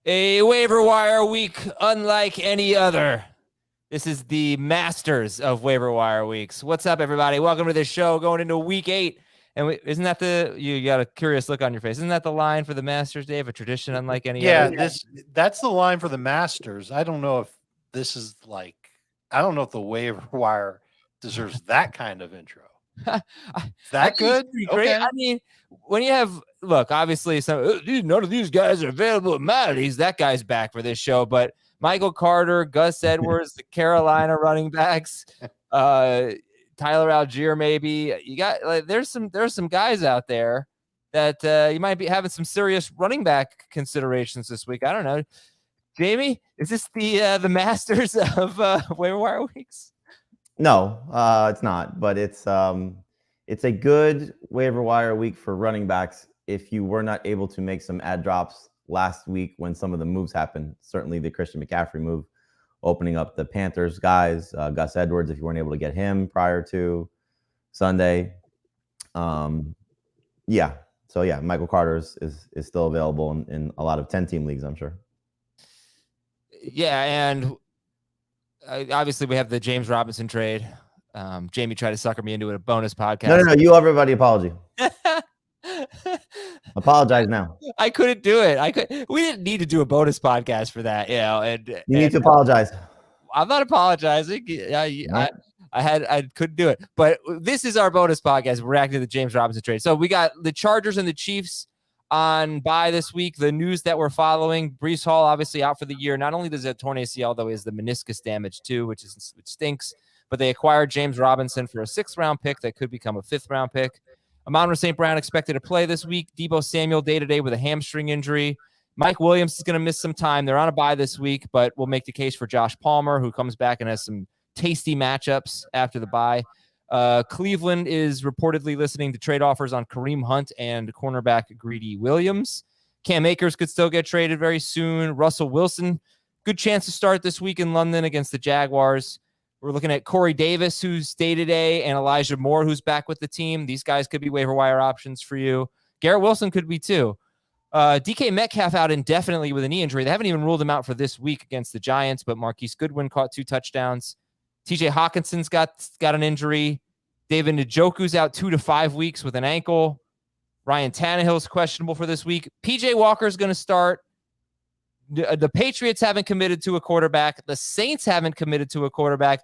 A waiver wire week unlike any other. This is the masters of waiver wire weeks. What's up, everybody? Welcome to this show going into week 8. And isn't that you got a curious look on your face? Isn't that the line for the Masters, Dave? A tradition unlike any other? Yeah, that's the line for the Masters. I don't know if this is I don't know if the waiver wire deserves that kind of intro. That good? Great. Okay. I mean, when you have, look, obviously none of these guys are available at Maladies. That guy's back for this show, but Michael Carter, Gus Edwards, the Carolina running backs, Tyler Algier, maybe you got there's some guys out there that you might be having some serious running back considerations this week. I don't know. Jamie, is this the Masters of waiver wire weeks? No, it's not. But it's a good waiver wire week for running backs if you were not able to make some ad drops last week when some of the moves happened. Certainly the Christian McCaffrey move, opening up the Panthers guys, Gus Edwards, if you weren't able to get him prior to Sunday. Yeah. So yeah, Michael Carter is still available in a lot of 10-team leagues, I'm sure. Yeah, and obviously we have the James Robinson trade. Jamie tried to sucker me into a bonus podcast. No. You owe everybody apology. Apologize now. I couldn't do it. We didn't need to do a bonus podcast for that, And you need to apologize. I'm not apologizing. I couldn't do it. But this is our bonus podcast. We're reacting to the James Robinson trade. So we got the Chargers and the Chiefs on bye this week. The news that we're following: Breece Hall obviously out for the year. Not only does it torn ACL, though, is the meniscus damage too, which stinks. But they acquired James Robinson for a 6th-round pick that could become a 5th-round pick. Amon-Ra St. Brown expected to play this week. Deebo Samuel day-to-day with a hamstring injury. Mike Williams is going to miss some time. They're on a bye this week, but we'll make the case for Josh Palmer, who comes back and has some tasty matchups after the bye. Cleveland is reportedly listening to trade offers on Kareem Hunt and cornerback Greedy Williams. Cam Akers could still get traded very soon. Russell Wilson, good chance to start this week in London against the Jaguars. We're looking at Corey Davis, who's day-to-day, and Elijah Moore, who's back with the team. These guys could be waiver wire options for you. Garrett Wilson could be too. DK Metcalf out indefinitely with a knee injury. They haven't even ruled him out for this week against the Giants, but Marquise Goodwin caught 2 touchdowns. TJ Hawkinson's got an injury. David Njoku's out 2 to 5 weeks with an ankle. Ryan Tannehill's questionable for this week. PJ Walker's going to start. The Patriots haven't committed to a quarterback. The Saints haven't committed to a quarterback.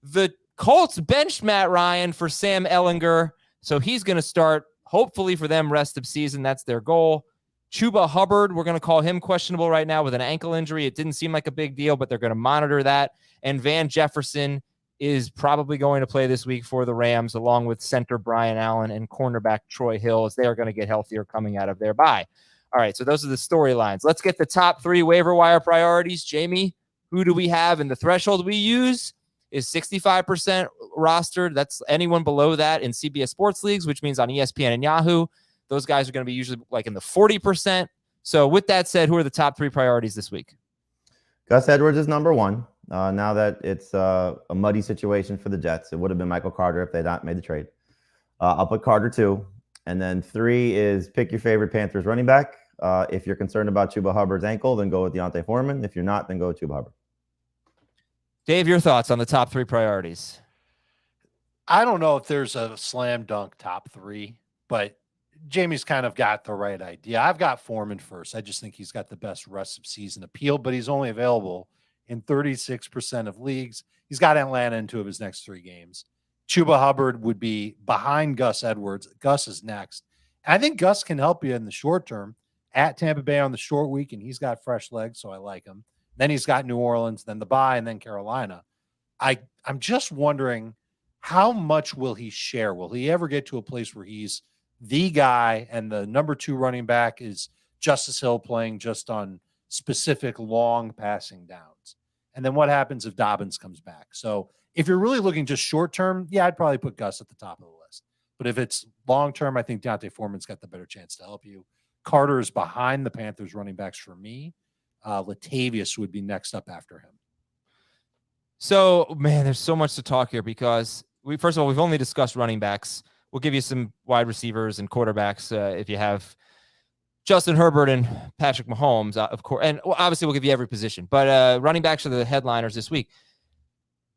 The Colts benched Matt Ryan for Sam Ehlinger, so he's going to start, hopefully for them, rest of season. That's their goal. Chuba Hubbard, we're going to call him questionable right now with an ankle injury. It didn't seem like a big deal, but they're going to monitor that. And Van Jefferson is probably going to play this week for the Rams, along with center Brian Allen and cornerback Troy Hill, as they are going to get healthier coming out of their bye. All right, so those are the storylines. Let's get the top 3 waiver wire priorities. Jamie, who do we have? And the threshold we use is 65% rostered. That's anyone below that in CBS Sports leagues, which means on ESPN and Yahoo, those guys are going to be usually like in the 40%. So with that said, who are the top 3 priorities this week? Gus Edwards is number 1. Now that it's a muddy situation for the Jets, it would have been Michael Carter if they had not made the trade. I'll put Carter 2. And then 3 is pick your favorite Panthers running back. If you're concerned about Chuba Hubbard's ankle, then go with Deontay Foreman. If you're not, then go with Chuba Hubbard. Dave, your thoughts on the top 3 priorities? I don't know if there's a slam dunk top 3, but Jamie's kind of got the right idea. I've got Foreman first. I just think he's got the best rest of season appeal, but he's only available in 36% of leagues. He's got Atlanta in 2 of his next 3 games. Chuba Hubbard would be behind Gus Edwards. Gus is next. And I think Gus can help you in the short term at Tampa Bay on the short week, and he's got fresh legs, so I like him. Then he's got New Orleans, then the bye, and then Carolina. I'm just wondering, how much will he share? Will he ever get to a place where he's the guy and the number 2 running back is Justice Hill playing just on specific long passing downs? And then what happens if Dobbins comes back? So if you're really looking just short term, yeah, I'd probably put Gus at the top of the list. But if it's long term, I think Deontay Foreman's got the better chance to help you. Carter is behind the Panthers running backs for me. Latavius would be next up after him. So, man, there's so much to talk here because first of all, we've only discussed running backs. We'll give you some wide receivers and quarterbacks if you have Justin Herbert and Patrick Mahomes, of course. And obviously we'll give you every position. But running backs are the headliners this week.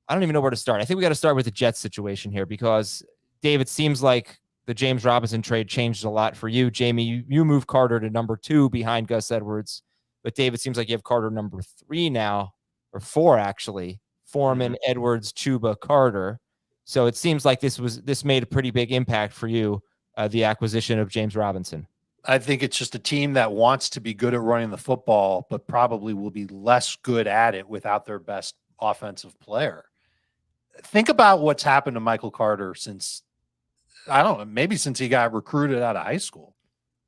I don't even know where to start. I think we got to start with the Jets situation here because, Dave, it seems like the James Robinson trade changed a lot for you. Jamie, you moved Carter to number 2 behind Gus Edwards. But, Dave, it seems like you have Carter number 3 now, or 4, actually. Foreman, Edwards, Chuba, Carter. So it seems like this made a pretty big impact for you, the acquisition of James Robinson. I think it's just a team that wants to be good at running the football, but probably will be less good at it without their best offensive player. Think about what's happened to Michael Carter since, I don't know, maybe since he got recruited out of high school.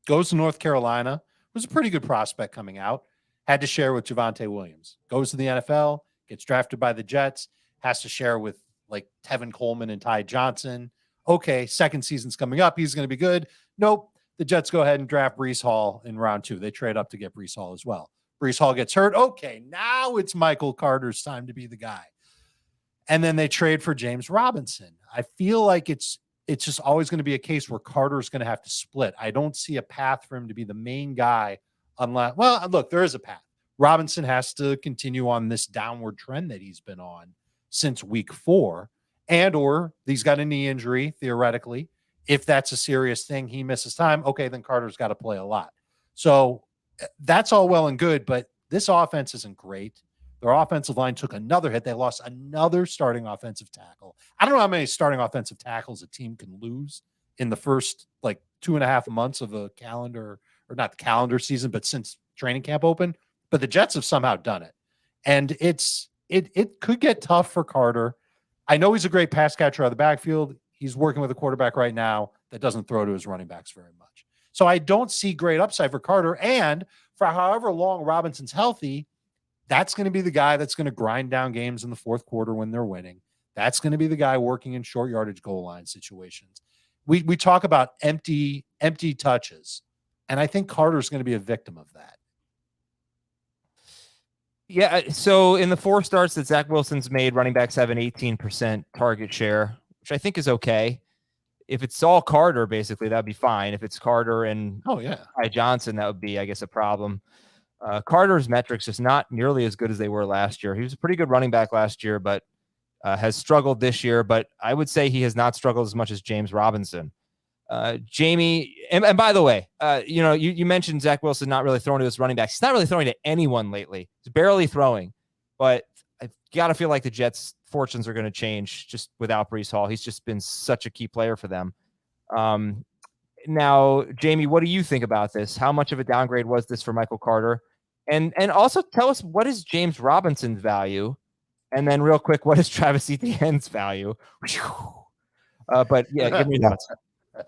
Goes to North Carolina, was a pretty good prospect coming out, had to share with Javonte Williams. Goes to the NFL, gets drafted by the Jets, has to share with like Tevin Coleman and Ty Johnson. Okay, second season's coming up. He's going to be good. Nope. The Jets go ahead and draft Breece Hall in round 2. They trade up to get Breece Hall as well. Breece Hall gets hurt. Okay, now it's Michael Carter's time to be the guy. And then they trade for James Robinson. I feel like it's just always going to be a case where Carter's going to have to split. I don't see a path for him to be the main guy unless, well, look, there is a path. Robinson has to continue on this downward trend that he's been on since week 4, and or he's got a knee injury, theoretically. If that's a serious thing, he misses time. Okay, then Carter's got to play a lot. So that's all well and good, but this offense isn't great. Their offensive line took another hit. They lost another starting offensive tackle. I don't know how many starting offensive tackles a team can lose in the first like 2.5 months of a calendar, or not the calendar season, but since training camp opened. But the Jets have somehow done it. And it could get tough for Carter. I know he's a great pass catcher out of the backfield. He's working with a quarterback right now that doesn't throw to his running backs very much. So I don't see great upside for Carter. And for however long Robinson's healthy, that's going to be the guy that's going to grind down games in the fourth quarter when they're winning. That's going to be the guy working in short yardage goal line situations. We talk about empty touches, and I think Carter's going to be a victim of that. Yeah, so in the 4 starts that Zach Wilson's made, running backs have an 18% target share, which I think is okay. If it's all Carter, basically, that'd be fine. If it's Carter and Ty Johnson, that would be, I guess, a problem. Carter's metrics is not nearly as good as they were last year. He was a pretty good running back last year, but has struggled this year. But I would say he has not struggled as much as James Robinson. Jamie, and by the way, you mentioned Zach Wilson not really throwing to his running backs. He's not really throwing to anyone lately. He's barely throwing. But I got to feel like the Jets' fortunes are going to change just without Breece Hall. He's just been such a key player for them. Now, Jamie, what do you think about this? How much of a downgrade was this for Michael Carter? And also tell us, what is James Robinson's value? And then real quick, what is Travis Etienne's value? But yeah, give me thoughts.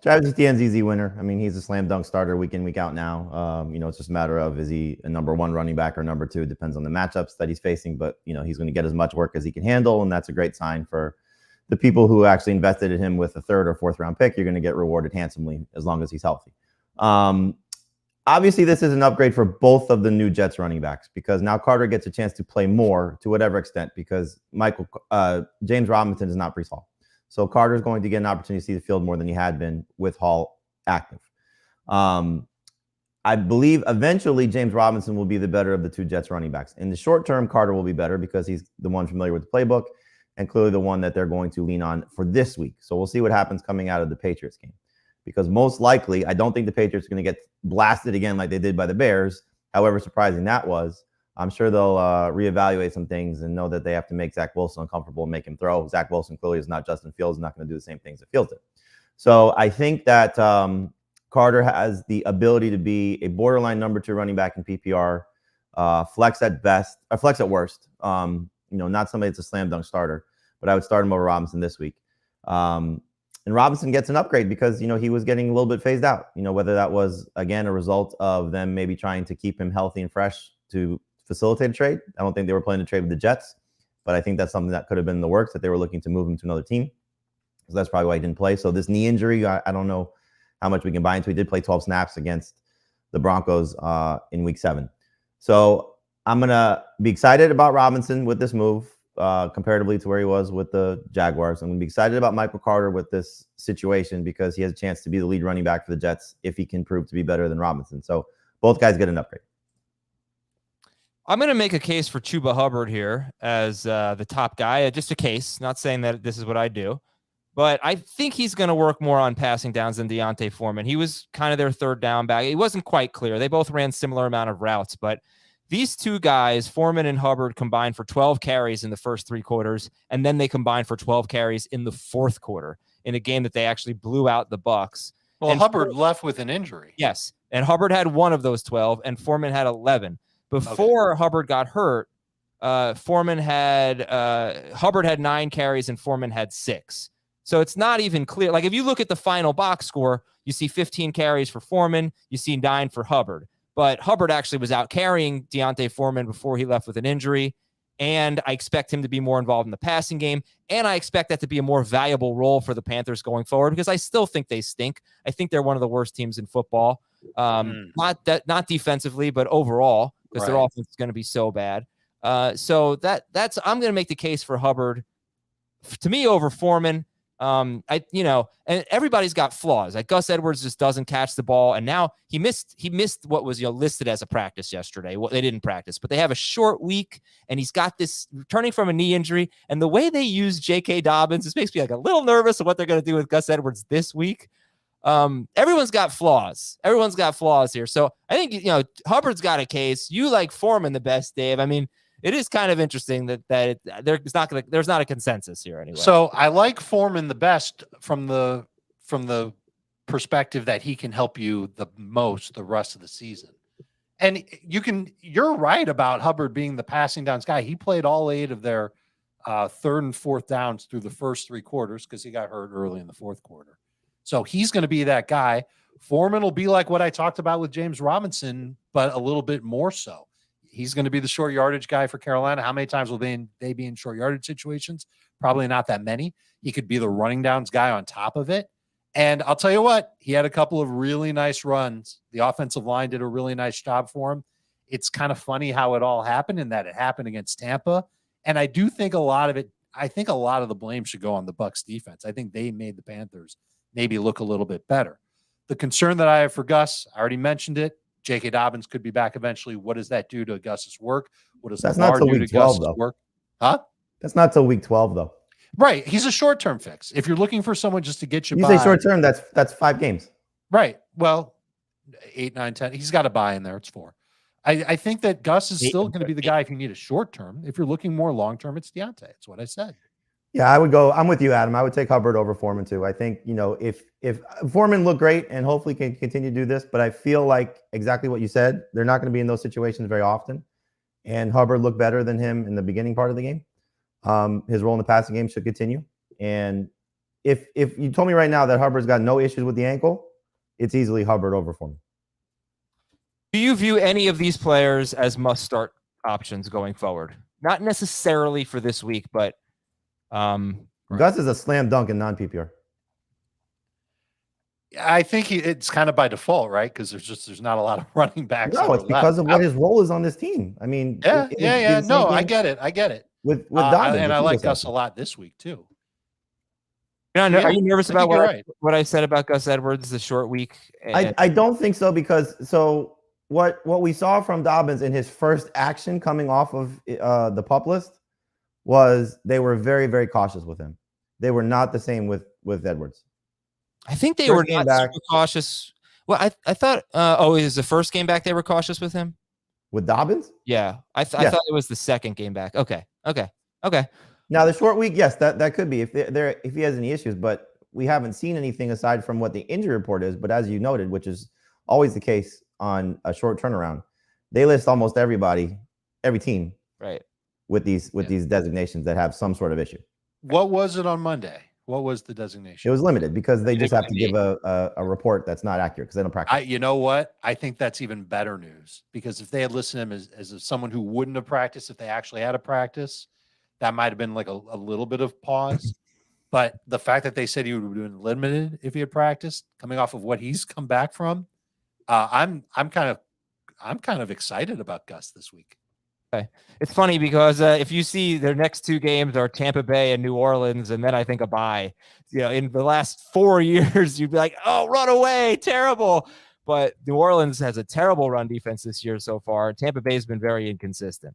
Travis Etienne's easy winner. I mean, he's a slam dunk starter week in, week out now. It's just a matter of, is he a number 1 running back or number 2? It depends on the matchups that he's facing. But, he's going to get as much work as he can handle. And that's a great sign for the people who actually invested in him with a 3rd or 4th round pick. You're going to get rewarded handsomely as long as he's healthy. Obviously, this is an upgrade for both of the new Jets running backs, because now Carter gets a chance to play more to whatever extent, because James Robinson is not Breece Hall. So Carter's going to get an opportunity to see the field more than he had been with Hall active. I believe eventually James Robinson will be the better of the 2 Jets running backs. In the short term, Carter will be better because he's the one familiar with the playbook and clearly the one that they're going to lean on for this week. So we'll see what happens coming out of the Patriots game. Because most likely, I don't think the Patriots are going to get blasted again like they did by the Bears. However surprising that was, I'm sure they'll reevaluate some things and know that they have to make Zach Wilson uncomfortable and make him throw. Zach Wilson clearly is not Justin Fields, not going to do the same things that Fields did. So I think that Carter has the ability to be a borderline number 2 running back in PPR, flex at best, or flex at worst. Not somebody that's a slam dunk starter, but I would start him over Robinson this week. And Robinson gets an upgrade because, he was getting a little bit phased out, whether that was, again, a result of them maybe trying to keep him healthy and fresh to facilitate a trade. I don't think they were planning to trade with the Jets, but I think that's something that could have been in the works, that they were looking to move him to another team. So that's probably why he didn't play. So this knee injury, I don't know how much we can buy into. He did play 12 snaps against the Broncos in week 7. So I'm going to be excited about Robinson with this move. Comparatively to where he was with the Jaguars. I'm going to be excited about Michael Carter with this situation because he has a chance to be the lead running back for the Jets if he can prove to be better than Robinson. So both guys get an upgrade. I'm going to make a case for Chuba Hubbard here as the top guy. Just a case, not saying that this is what I do, but I think he's going to work more on passing downs than Deontay Foreman. He was kind of their third down back. It wasn't quite clear. They both ran similar amount of routes, but these two guys, Foreman and Hubbard, combined for 12 carries in the first 3 quarters, and then they combined for 12 carries in the 4th quarter in a game that they actually blew out the Bucs. Well, and Hubbard left with an injury. Yes, and Hubbard had 1 of those 12, and Foreman had 11. Before Hubbard got hurt, Hubbard had 9 carries and Foreman had 6. So it's not even clear. Like if you look at the final box score, you see 15 carries for Foreman, you see 9 for Hubbard. But Hubbard actually was out carrying Deontay Foreman before he left with an injury. And I expect him to be more involved in the passing game. And I expect that to be a more valuable role for the Panthers going forward, because I still think they stink. I think they're one of the worst teams in football. Not defensively, but overall, because their offense is going to be so bad. So that's I'm going to make the case for Hubbard to me over Foreman. And everybody's got flaws. Like Gus Edwards just doesn't catch the ball, and now he missed what was listed as a practice yesterday. Well, they didn't practice, but they have a short week, and he's got this returning from a knee injury. And the way they use J.K. Dobbins, this makes me like a little nervous of what they're going to do with Gus Edwards this week. Everyone's got flaws. Everyone's got flaws here. So I think Hubbard's got a case. You like Foreman the best, Dave. I mean, it is kind of interesting that there's not a consensus here anyway. So I like Foreman the best from the perspective that he can help you the most the rest of the season. And you're right about Hubbard being the passing downs guy. He played all 8 of their 3rd and 4th downs through the first 3 quarters because he got hurt early in the 4th quarter. So he's going to be that guy. Foreman will be like what I talked about with James Robinson, but a little bit more so. He's going to be the short yardage guy for Carolina. How many times will they be in short yardage situations? Probably not that many. He could be the running downs guy on top of it. And I'll tell you what, he had a couple of really nice runs. The offensive line did a really nice job for him. It's kind of funny how it all happened, and that it happened against Tampa. And I do think a lot of the blame should go on the Bucs defense. I think they made the Panthers maybe look a little bit better. The concern that I have for Gus, I already mentioned it. J.K. Dobbins could be back eventually. What does that do to Gus's work? What does That's Lamar not till do week to 12, Gus's though. work? Huh? That's not till week 12, though. Right. He's a short-term fix. If you're looking for someone just to get you by. You say short-term, that's 5 games. Right. Well, 8, 9, 10. He's got a buy in there. It's 4. I think that Gus is still going to be the guy if you need a short-term. If you're looking more long-term, it's Deontay. That's what I said. Yeah, I'm with you, Adam. I would take Hubbard over Foreman too. I think, if Foreman looked great and hopefully can continue to do this, but I feel like exactly what you said, they're not going to be in those situations very often. And Hubbard looked better than him in the beginning part of the game. His role in the passing game should continue. And if you told me right now that Hubbard's got no issues with the ankle, it's easily Hubbard over Foreman. Do you view any of these players as must-start options going forward? Not necessarily for this week, but Gus is a slam dunk in non-PPR. I think it's kind of by default, right? Because there's not a lot of running backs. No, it's because of what his role is on this team. I mean, yeah. No, I get it. With Dobbins, and I like Gus a lot this week too. Are you nervous about what I said about Gus Edwards the short week? I don't think so, because what we saw from Dobbins in his first action coming off of the PUP list was they were very, very cautious with him. They were not the same with Edwards. I think they were not super cautious. Well, I thought, it was the first game back they were cautious with him? With Dobbins? Yeah. I thought it was the second game back. Okay. Now, the short week, yes, that could be if he has any issues, but we haven't seen anything aside from what the injury report is. But as you noted, which is always the case on a short turnaround, they list almost every team. Right. With these designations that have some sort of issue. What was it on Monday? What was the designation? It was limited because they just have to give a report that's not accurate because they don't practice. You know what? I think that's even better news, because if they had listed him as someone who wouldn't have practiced, if they actually had a practice, that might have been like a little bit of pause. But the fact that they said he would have been limited if he had practiced, coming off of what he's come back from, I'm kind of excited about Gus this week. It's funny because if you see their next 2 games are Tampa Bay and New Orleans, and then I think a bye, in the last 4 years, you'd be like, oh, run away, terrible. but New Orleans has a terrible run defense this year so far. Tampa Bay has been very inconsistent.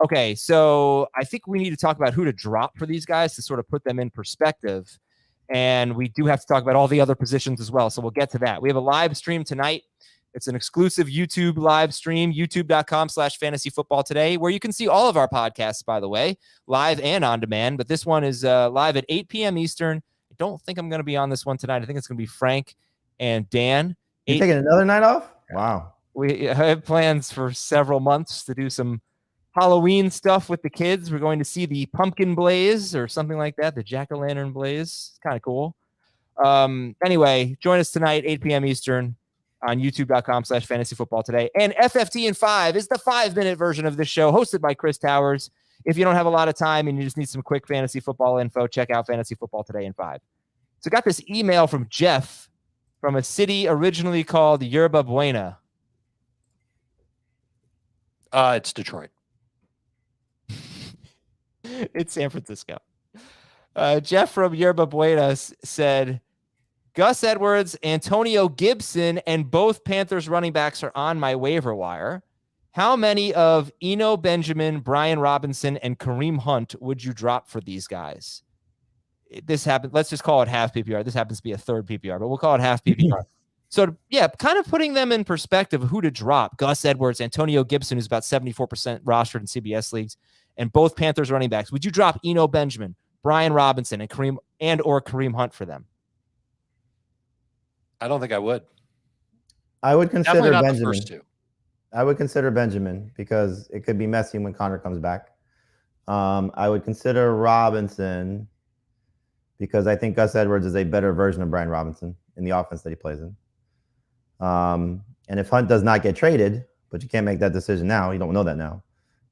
Okay, so I think we need to talk about who to drop for these guys to sort of put them in perspective. And we do have to talk about all the other positions as well. So we'll get to that. We have a live stream tonight. It's an exclusive YouTube live stream, youtube.com/fantasyfootballtoday, where you can see all of our podcasts, by the way, live and on demand. But this one is live at 8 p.m. Eastern. I don't think I'm going to be on this one tonight. I think it's going to be Frank and Dan. You taking another night off? Wow. We have plans for several months to do some Halloween stuff with the kids. We're going to see the pumpkin blaze or something like that, the jack-o'-lantern blaze. It's kind of cool. Anyway, join us tonight, 8 p.m. Eastern on youtube.com/fantasyfootballtoday. And FFT in 5 is the 5-minute version of this show hosted by Chris Towers. If you don't have a lot of time and you just need some quick fantasy football info, check out Fantasy Football Today in 5. So I got this email from Jeff from a city originally called Yerba Buena. It's Detroit. It's San Francisco. Jeff from Yerba Buena said, Gus Edwards, Antonio Gibson, and both Panthers running backs are on my waiver wire. How many of Eno Benjamin, Brian Robinson, and Kareem Hunt would you drop for these guys? This happened. Let's just call it half PPR. This happens to be a third PPR, but we'll call it half PPR. So, yeah, kind of putting them in perspective of who to drop. Gus Edwards, Antonio Gibson, who's about 74% rostered in CBS leagues, and both Panthers running backs. Would you drop Eno Benjamin, Brian Robinson, and Kareem Hunt for them? I don't think I would. I would consider Definitely not Benjamin. the first two. I would consider Benjamin because it could be messy when Connor comes back. I would consider Robinson because I think Gus Edwards is a better version of Brian Robinson in the offense that he plays in. And if Hunt does not get traded, but you can't make that decision now, you don't know that now.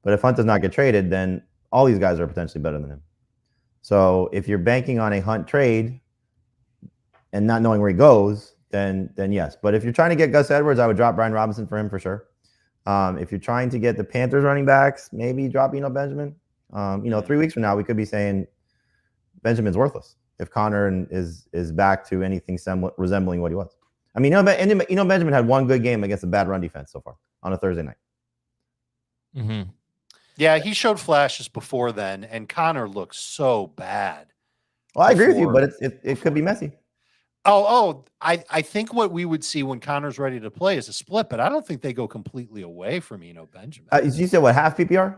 But if Hunt does not get traded, then all these guys are potentially better than him. So if you're banking on a Hunt trade and not knowing where he goes, then yes. But if you're trying to get Gus Edwards, I would drop Brian Robinson for him for sure. If you're trying to get the Panthers running backs, maybe drop Benjamin. 3 weeks from now, we could be saying Benjamin's worthless if Connor is back to anything resembling what he was. I mean, Benjamin had one good game against a bad run defense so far on a Thursday night. Mm-hmm. Yeah, he showed flashes before then, and Connor looked so bad. Well, I agree with you, but it could be messy. I think what we would see when Connor's ready to play is a split, but I don't think they go completely away from Benjamin. You said what, half PPR?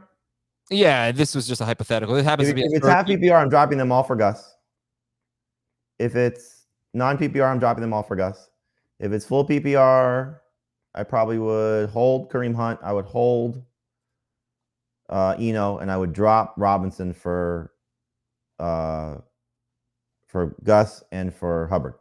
Yeah, this was just a hypothetical. It happens to be. If it's half PPR, I'm dropping them all for Gus. If it's non-PPR, I'm dropping them all for Gus. If it's full PPR, I probably would hold Kareem Hunt. I would hold Eno, and I would drop Robinson for Gus and for Hubbard.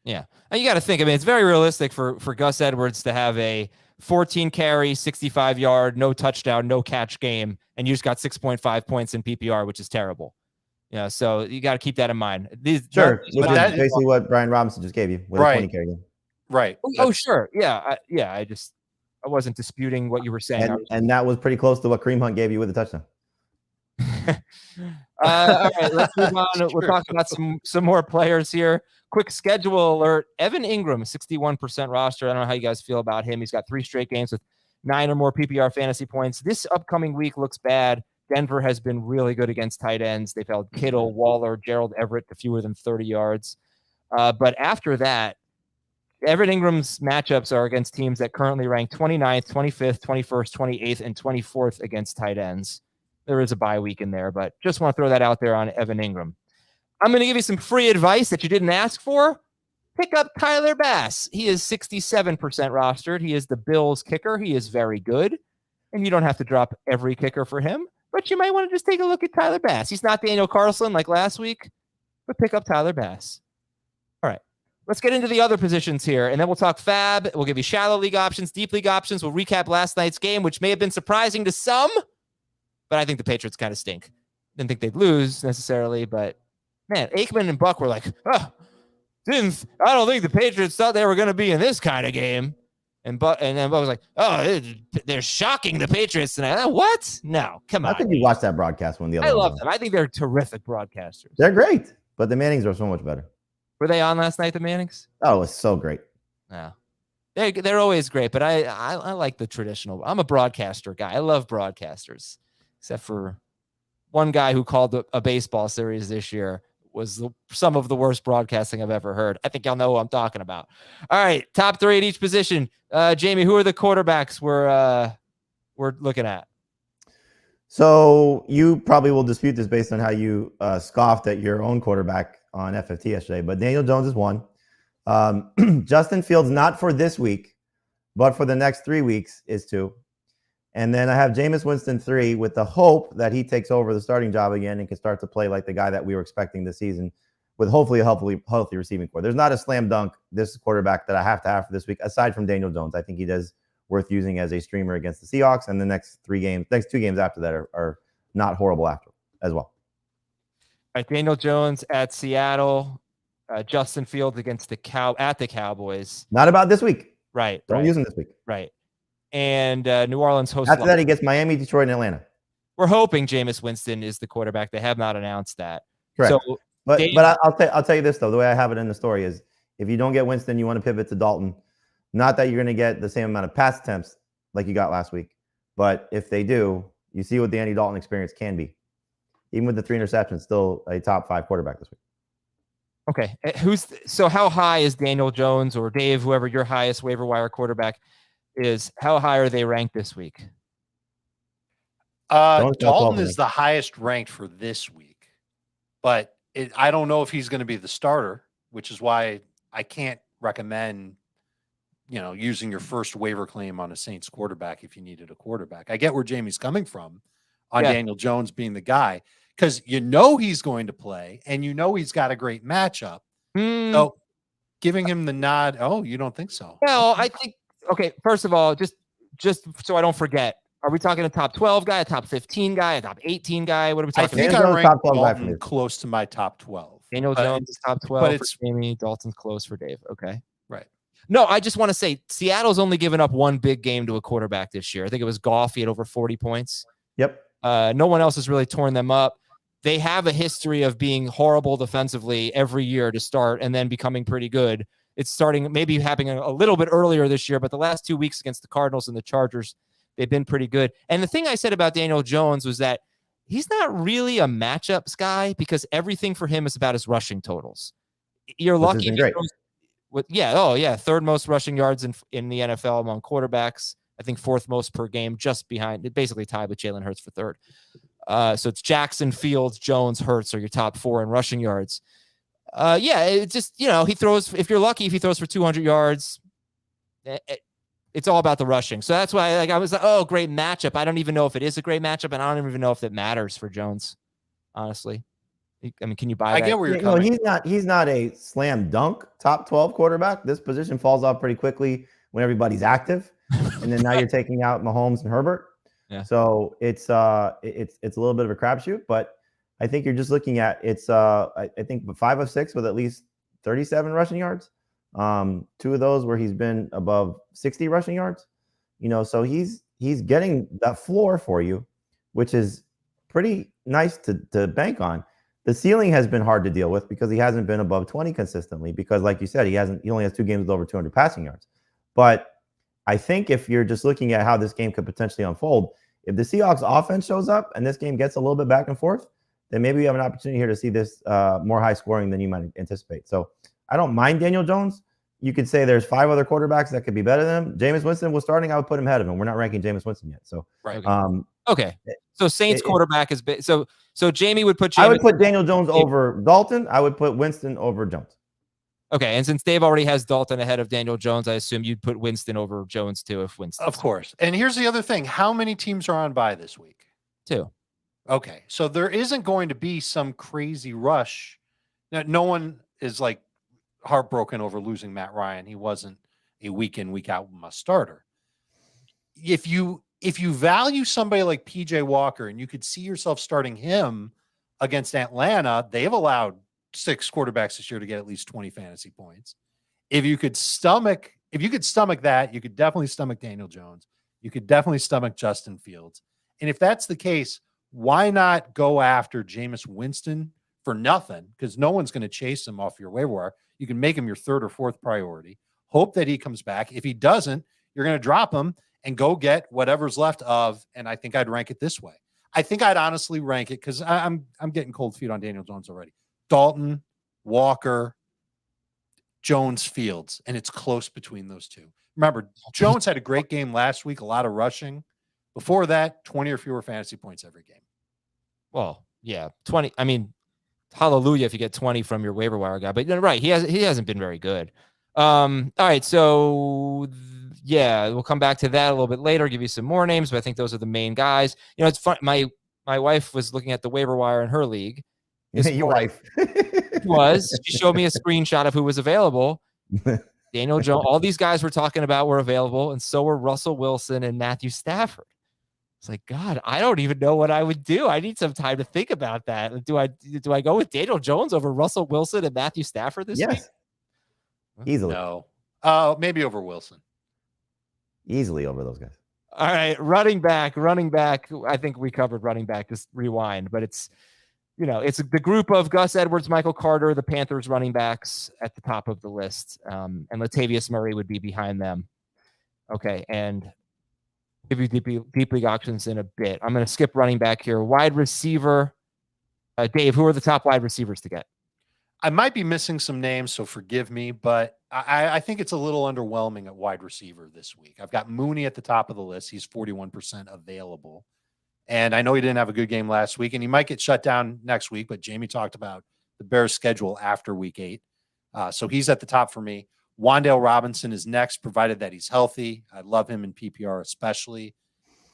Yeah. And you got to think, it's very realistic for Gus Edwards to have a 14 carry, 65 yard, no touchdown, no catch game, and you just got 6.5 points in PPR, which is terrible. Yeah, so you got to keep that in mind. Sure, which is basically what Brian Robinson just gave you with a 20 carry game. Right. Oh, sure. Yeah, I wasn't disputing what you were saying. And that was pretty close to what Kareem Hunt gave you with a touchdown. All right, let's move on. We'll talk about some more players here. Quick schedule alert. Evan Ingram, 61% roster. I don't know how you guys feel about him. He's got 3 straight games with 9 or more PPR fantasy points. This upcoming week looks bad. Denver has been really good against tight ends. They've held Kittle, Waller, Gerald Everett to fewer than 30 yards. But after that, Evan Ingram's matchups are against teams that currently rank 29th, 25th, 21st, 28th, and 24th against tight ends. There is a bye week in there, but just want to throw that out there on Evan Ingram. I'm going to give you some free advice that you didn't ask for. Pick up Tyler Bass. He is 67% rostered. He is the Bills kicker. He is very good. And you don't have to drop every kicker for him, but you might want to just take a look at Tyler Bass. He's not Daniel Carlson like last week, but pick up Tyler Bass. All right. Let's get into the other positions here, and then we'll talk FAAB. We'll give you shallow league options, deep league options. We'll recap last night's game, which may have been surprising to some, but I think the Patriots kind of stink. Didn't think they'd lose necessarily, but man, Aikman and Buck were like, I don't think the Patriots thought they were going to be in this kind of game. And then Buck was like, they're shocking the Patriots tonight. What? No, come on. How could you watch that broadcast when the other I love them. I think they're terrific broadcasters. They're great, but the Mannings are so much better. Were they on last night, the Mannings? Oh, it was so great. Yeah. They're always great, but I like the traditional. I'm a broadcaster guy. I love broadcasters, except for one guy who called a baseball series this year was some of the worst broadcasting I've ever heard. I think y'all know who I'm talking about. All right, top 3 at each position. Jamie, who are the quarterbacks we're looking at? So you probably will dispute this based on how you scoffed at your own quarterback on FFT yesterday, but Daniel Jones is one. Justin Fields, not for this week, but for the next 3 weeks, is 2. And then I have Jameis Winston 3 with the hope that he takes over the starting job again and can start to play like the guy that we were expecting this season with hopefully a healthy receiving core. There's not a slam dunk this quarterback that I have to have for this week, aside from Daniel Jones. I think he does worth using as a streamer against the Seahawks, and the next 2 games after that are not horrible after as well. All right, Daniel Jones at Seattle, Justin Fields against the Cowboys. Not about this week. Right. Don't use him this week. Right. And New Orleans hosts. After that, he gets Miami, Detroit, and Atlanta. We're hoping Jameis Winston is the quarterback. They have not announced that. Correct. So, but I'll tell you this though. The way I have it in the story is, if you don't get Winston, you want to pivot to Dalton. Not that you're going to get the same amount of pass attempts like you got last week, but if they do, you see what the Andy Dalton experience can be. Even with the 3 interceptions, still a top 5 quarterback this week. Okay. So how high is Daniel Jones or Dave, whoever your highest waiver wire quarterback is? How high are they ranked this week? Dalton is the highest ranked for this week, but I don't know if he's going to be the starter, which is why I can't recommend, using your first waiver claim on a Saints quarterback if you needed a quarterback. I get where Jamie's coming from on Daniel Jones being the guy, because he's going to play and he's got a great matchup. So giving him the nod. Oh, you don't think so? No, I think, first of all, just so I don't forget, are we talking a top 12 guy, a top 15 guy, a top 18 guy? What are we talking about? I think I ranked Dalton close to my top 12. Daniel Jones is top 12 for Jamie. Dalton's close for Dave. Okay. Right. No, I just want to say Seattle's only given up one big game to a quarterback this year. I think it was Goff. He had over 40 points. Yep. No one else has really torn them up. They have a history of being horrible defensively every year to start and then becoming pretty good. It's starting maybe happening a little bit earlier this year, but the last 2 weeks against the Cardinals and the Chargers, they've been pretty good. And the thing I said about Daniel Jones was that he's not really a matchups guy, because everything for him is about his rushing totals. You're lucky. Third most rushing yards in the NFL among quarterbacks. I think 4th most per game, just behind, basically tied with Jalen Hurts for 3rd. So it's Jackson, Fields, Jones, Hurts are your top 4 in rushing yards. It's just, he throws, if you're lucky, if he throws for 200 yards, it's all about the rushing. So that's why I was like, oh, great matchup. I don't even know if it is a great matchup, and I don't even know if it matters for Jones, honestly. I mean, can you buy that? I get where you're coming. He's not a slam dunk top 12 quarterback. This position falls off pretty quickly when everybody's active. And then now you're taking out Mahomes and Herbert. Yeah. So it's a little bit of a crapshoot, but I think you're just looking at I think 5 of 6 with at least 37 rushing yards. 2 of those where he's been above 60 rushing yards. So he's getting that floor for you, which is pretty nice to bank on. The ceiling has been hard to deal with because he hasn't been above 20 consistently, because like you said, he only has 2 games with over 200 passing yards. But I think if you're just looking at how this game could potentially unfold, if the Seahawks offense shows up and this game gets a little bit back and forth, then maybe we have an opportunity here to see this more high scoring than you might anticipate. So I don't mind Daniel Jones. You could say there's 5 other quarterbacks that could be better than him. Jameis Winston was starting. I would put him ahead of him. We're not ranking Jameis Winston yet. So, right. Okay. So Saints quarterback is so Jamie would put. I would put Daniel Jones over Dalton. I would put Winston over Jones. Okay, and since Dave already has Dalton ahead of Daniel Jones, I assume you'd put Winston over Jones too, if Winston. Of course. And here's the other thing: how many teams are on bye this week? 2. Okay, so there isn't going to be some crazy rush. Now, no one is like heartbroken over losing Matt Ryan. He wasn't a week in, week out must starter. If you value somebody like PJ Walker and you could see yourself starting him against Atlanta, they've allowed 6 quarterbacks this year to get at least 20 fantasy points. If you could stomach that, you could definitely stomach Daniel Jones. You could definitely stomach Justin Fields. And if that's the case, why not go after Jameis Winston for nothing? Because no one's going to chase him off your waiver wire. You can make him your 3rd or 4th priority. Hope that he comes back. If he doesn't, you're going to drop him and go get whatever's left of. And I think I'd rank it this way. I think I'd honestly rank it because I'm getting cold feet on Daniel Jones already. Dalton, Walker, Jones, Fields, and it's close between those two. Remember, Jones had a great game last week, a lot of rushing. Before that, 20 or fewer fantasy points every game. Well, yeah, 20. I mean, hallelujah if you get 20 from your waiver wire guy. But you're right, he hasn't been very good. All right, so yeah, we'll come back to that a little bit later, give you some more names, but I think those are the main guys. You know, it's fun. My wife was looking at the waiver wire in her league. Your wife she showed me a screenshot of who was available. Daniel Jones, all these guys we're talking about were available, and so were Russell Wilson and Matthew Stafford. It's like, God, I don't even know what I would do. I need some time to think about that. Do I go with Daniel Jones over Russell Wilson and Matthew Stafford this week? Yes. Easily. No. Maybe over Wilson. Easily over those guys. All right, running back. I think we covered running back. Just rewind, but it's the group of Gus Edwards, Michael Carter, the Panthers running backs at the top of the list, and Latavius Murray would be behind them. Okay, and give you deep league options in a bit. I'm going to skip running back here. Wide receiver, Dave. Who are the top wide receivers to get? I might be missing some names, so forgive me, but I think it's a little underwhelming at wide receiver this week. I've got Mooney at the top of the list. He's 41% available. And I know he didn't have a good game last week, and he might get shut down next week, but Jamie talked about the Bears' schedule after week 8. So he's at the top for me. Wan'Dale Robinson is next, provided that he's healthy. I love him in PPR especially.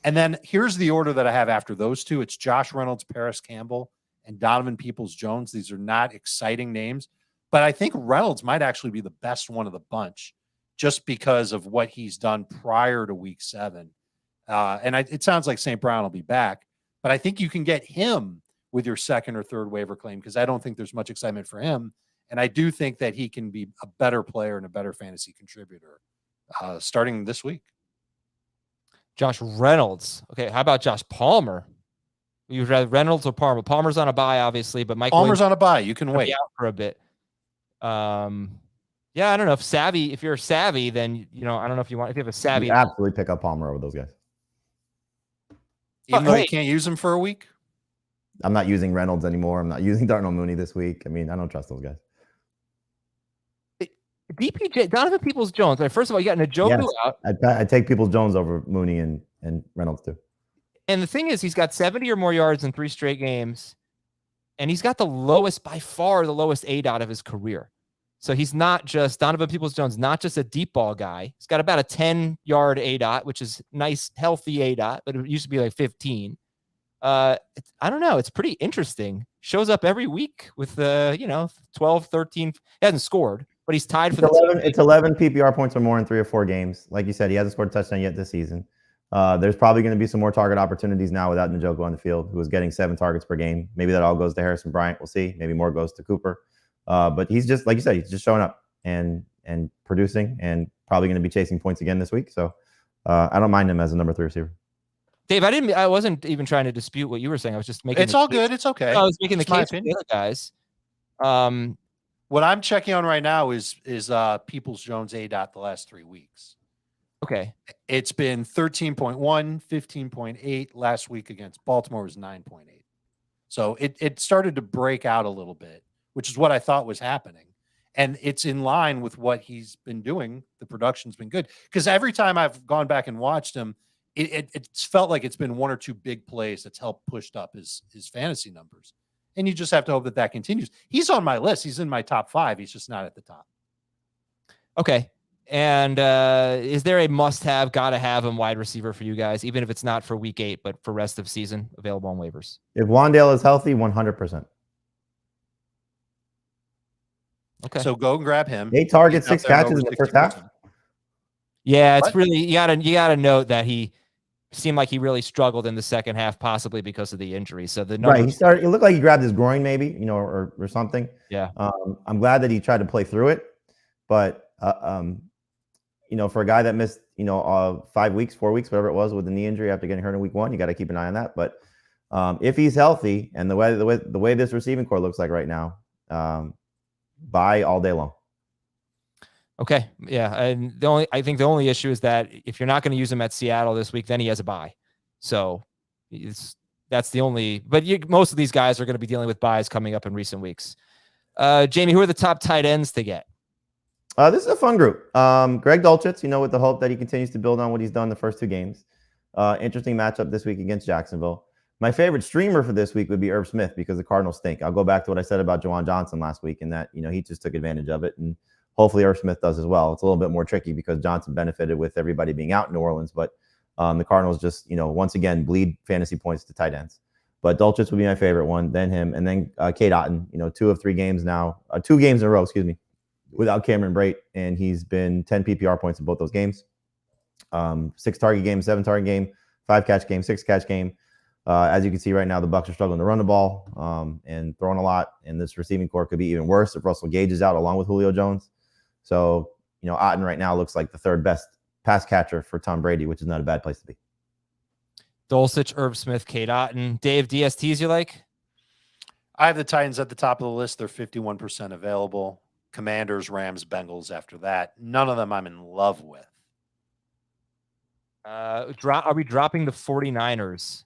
And then here's the order that I have after those two. It's Josh Reynolds, Paris Campbell, and Donovan Peoples-Jones. These are not exciting names, but I think Reynolds might actually be the best one of the bunch just because of what he's done prior to week 7. It sounds like St. Brown will be back, but I think you can get him with your second or third waiver claim because I don't think there's much excitement for him. And I do think that he can be a better player and a better fantasy contributor starting this week. Josh Reynolds. Okay, how about Josh Palmer? You'd rather Reynolds or Palmer? Palmer's on a bye, obviously, but Mike Palmer's on a bye. You can wait out for a bit. Yeah, I don't know if you're savvy, then I don't know if you have a savvy. You absolutely pick up Palmer over those guys. Even though you can't use him for a week? I'm not using Reynolds anymore. I'm not using Darnell Mooney this week. I mean, I don't trust those guys. DPJ, Donovan Peoples-Jones. First of all, you got Njoku out. I take Peoples-Jones over Mooney and Reynolds too. And the thing is, he's got 70 or more yards in 3 straight games, and he's got by far the lowest ADOT of his career. So he's not just Donovan Peoples-Jones, not just a deep ball guy. He's got about a 10-yard ADOT, which is nice, healthy ADOT, but it used to be like 15. I don't know. It's pretty interesting. Shows up every week with 12, 13. He hasn't scored, but he's tied for 11. It's 11 PPR points or more in 3 or 4 games. Like you said, he hasn't scored a touchdown yet this season. There's probably going to be some more target opportunities now without Njoku on the field, who was getting 7 targets per game. Maybe that all goes to Harrison Bryant. We'll see. Maybe more goes to Cooper. But he's just, like you said, he's just showing up and producing and probably going to be chasing points again this week. So I don't mind him as a number 3 receiver. Dave, I wasn't even trying to dispute what you were saying. I was just making it's all good. It's okay. I was making the case for the other guys. What I'm checking on right now is Peoples-Jones ADOT the last 3 weeks. Okay. It's been 13.1, 15.8. Last week against Baltimore was 9.8. So it started to break out a little bit, which is what I thought was happening. And it's in line with what he's been doing. The production's been good. Because every time I've gone back and watched him, it's felt like it's been 1 or 2 big plays that's helped pushed up his fantasy numbers. And you just have to hope that continues. He's on my list. He's in my top 5. He's just not at the top. Okay. And is there a must-have, gotta-have him wide receiver for you guys, even if it's not for week 8, but for rest of season, available on waivers? If Wan'Dale is healthy, 100%. Okay. So go and grab him. 8 targets, 6 catches in the first half. Yeah, it's really you gotta note that he seemed like he really struggled in the second half, possibly because of the injury. So the numbers, right, it looked like he grabbed his groin, maybe, or something. Yeah. I'm glad that he tried to play through it, but for a guy that missed 5 weeks, 4 weeks, whatever it was, with the knee injury after getting hurt in week 1, you got to keep an eye on that. But if he's healthy and the way this receiving core looks like right now, buy all day long. Okay. Yeah. And I think the only issue is that if you're not going to use him at Seattle this week, then he has a bye. So that's the only, but most of these guys are going to be dealing with buys coming up in recent weeks. Jamie, who are the top tight ends to get? This is a fun group. Greg Dulcich, with the hope that he continues to build on what he's done the first 2 games. Interesting matchup this week against Jacksonville. My favorite streamer for this week would be Irv Smith because the Cardinals stink. I'll go back to what I said about Juwan Johnson last week and that, he just took advantage of it. And hopefully Irv Smith does as well. It's a little bit more tricky because Johnson benefited with everybody being out in New Orleans. But the Cardinals just, once again, bleed fantasy points to tight ends. But Dulcich would be my favorite one, then him. And then Cade Otton, 2 of 3 games now, 2 games in a row, without Cameron Brate. And he's been 10 PPR points in both those games. 6 target game, 7 target game, 5 catch game, 6 catch game. As you can see right now, the Bucs are struggling to run the ball and throwing a lot. And this receiving core could be even worse if Russell Gage is out along with Julio Jones. So, Otton right now looks like the 3rd best pass catcher for Tom Brady, which is not a bad place to be. Dulcich, Irv Smith, Cade Otton. Dave, DSTs you like? I have the Titans at the top of the list. They're 51% available. Commanders, Rams, Bengals after that. None of them I'm in love with. Are we dropping the 49ers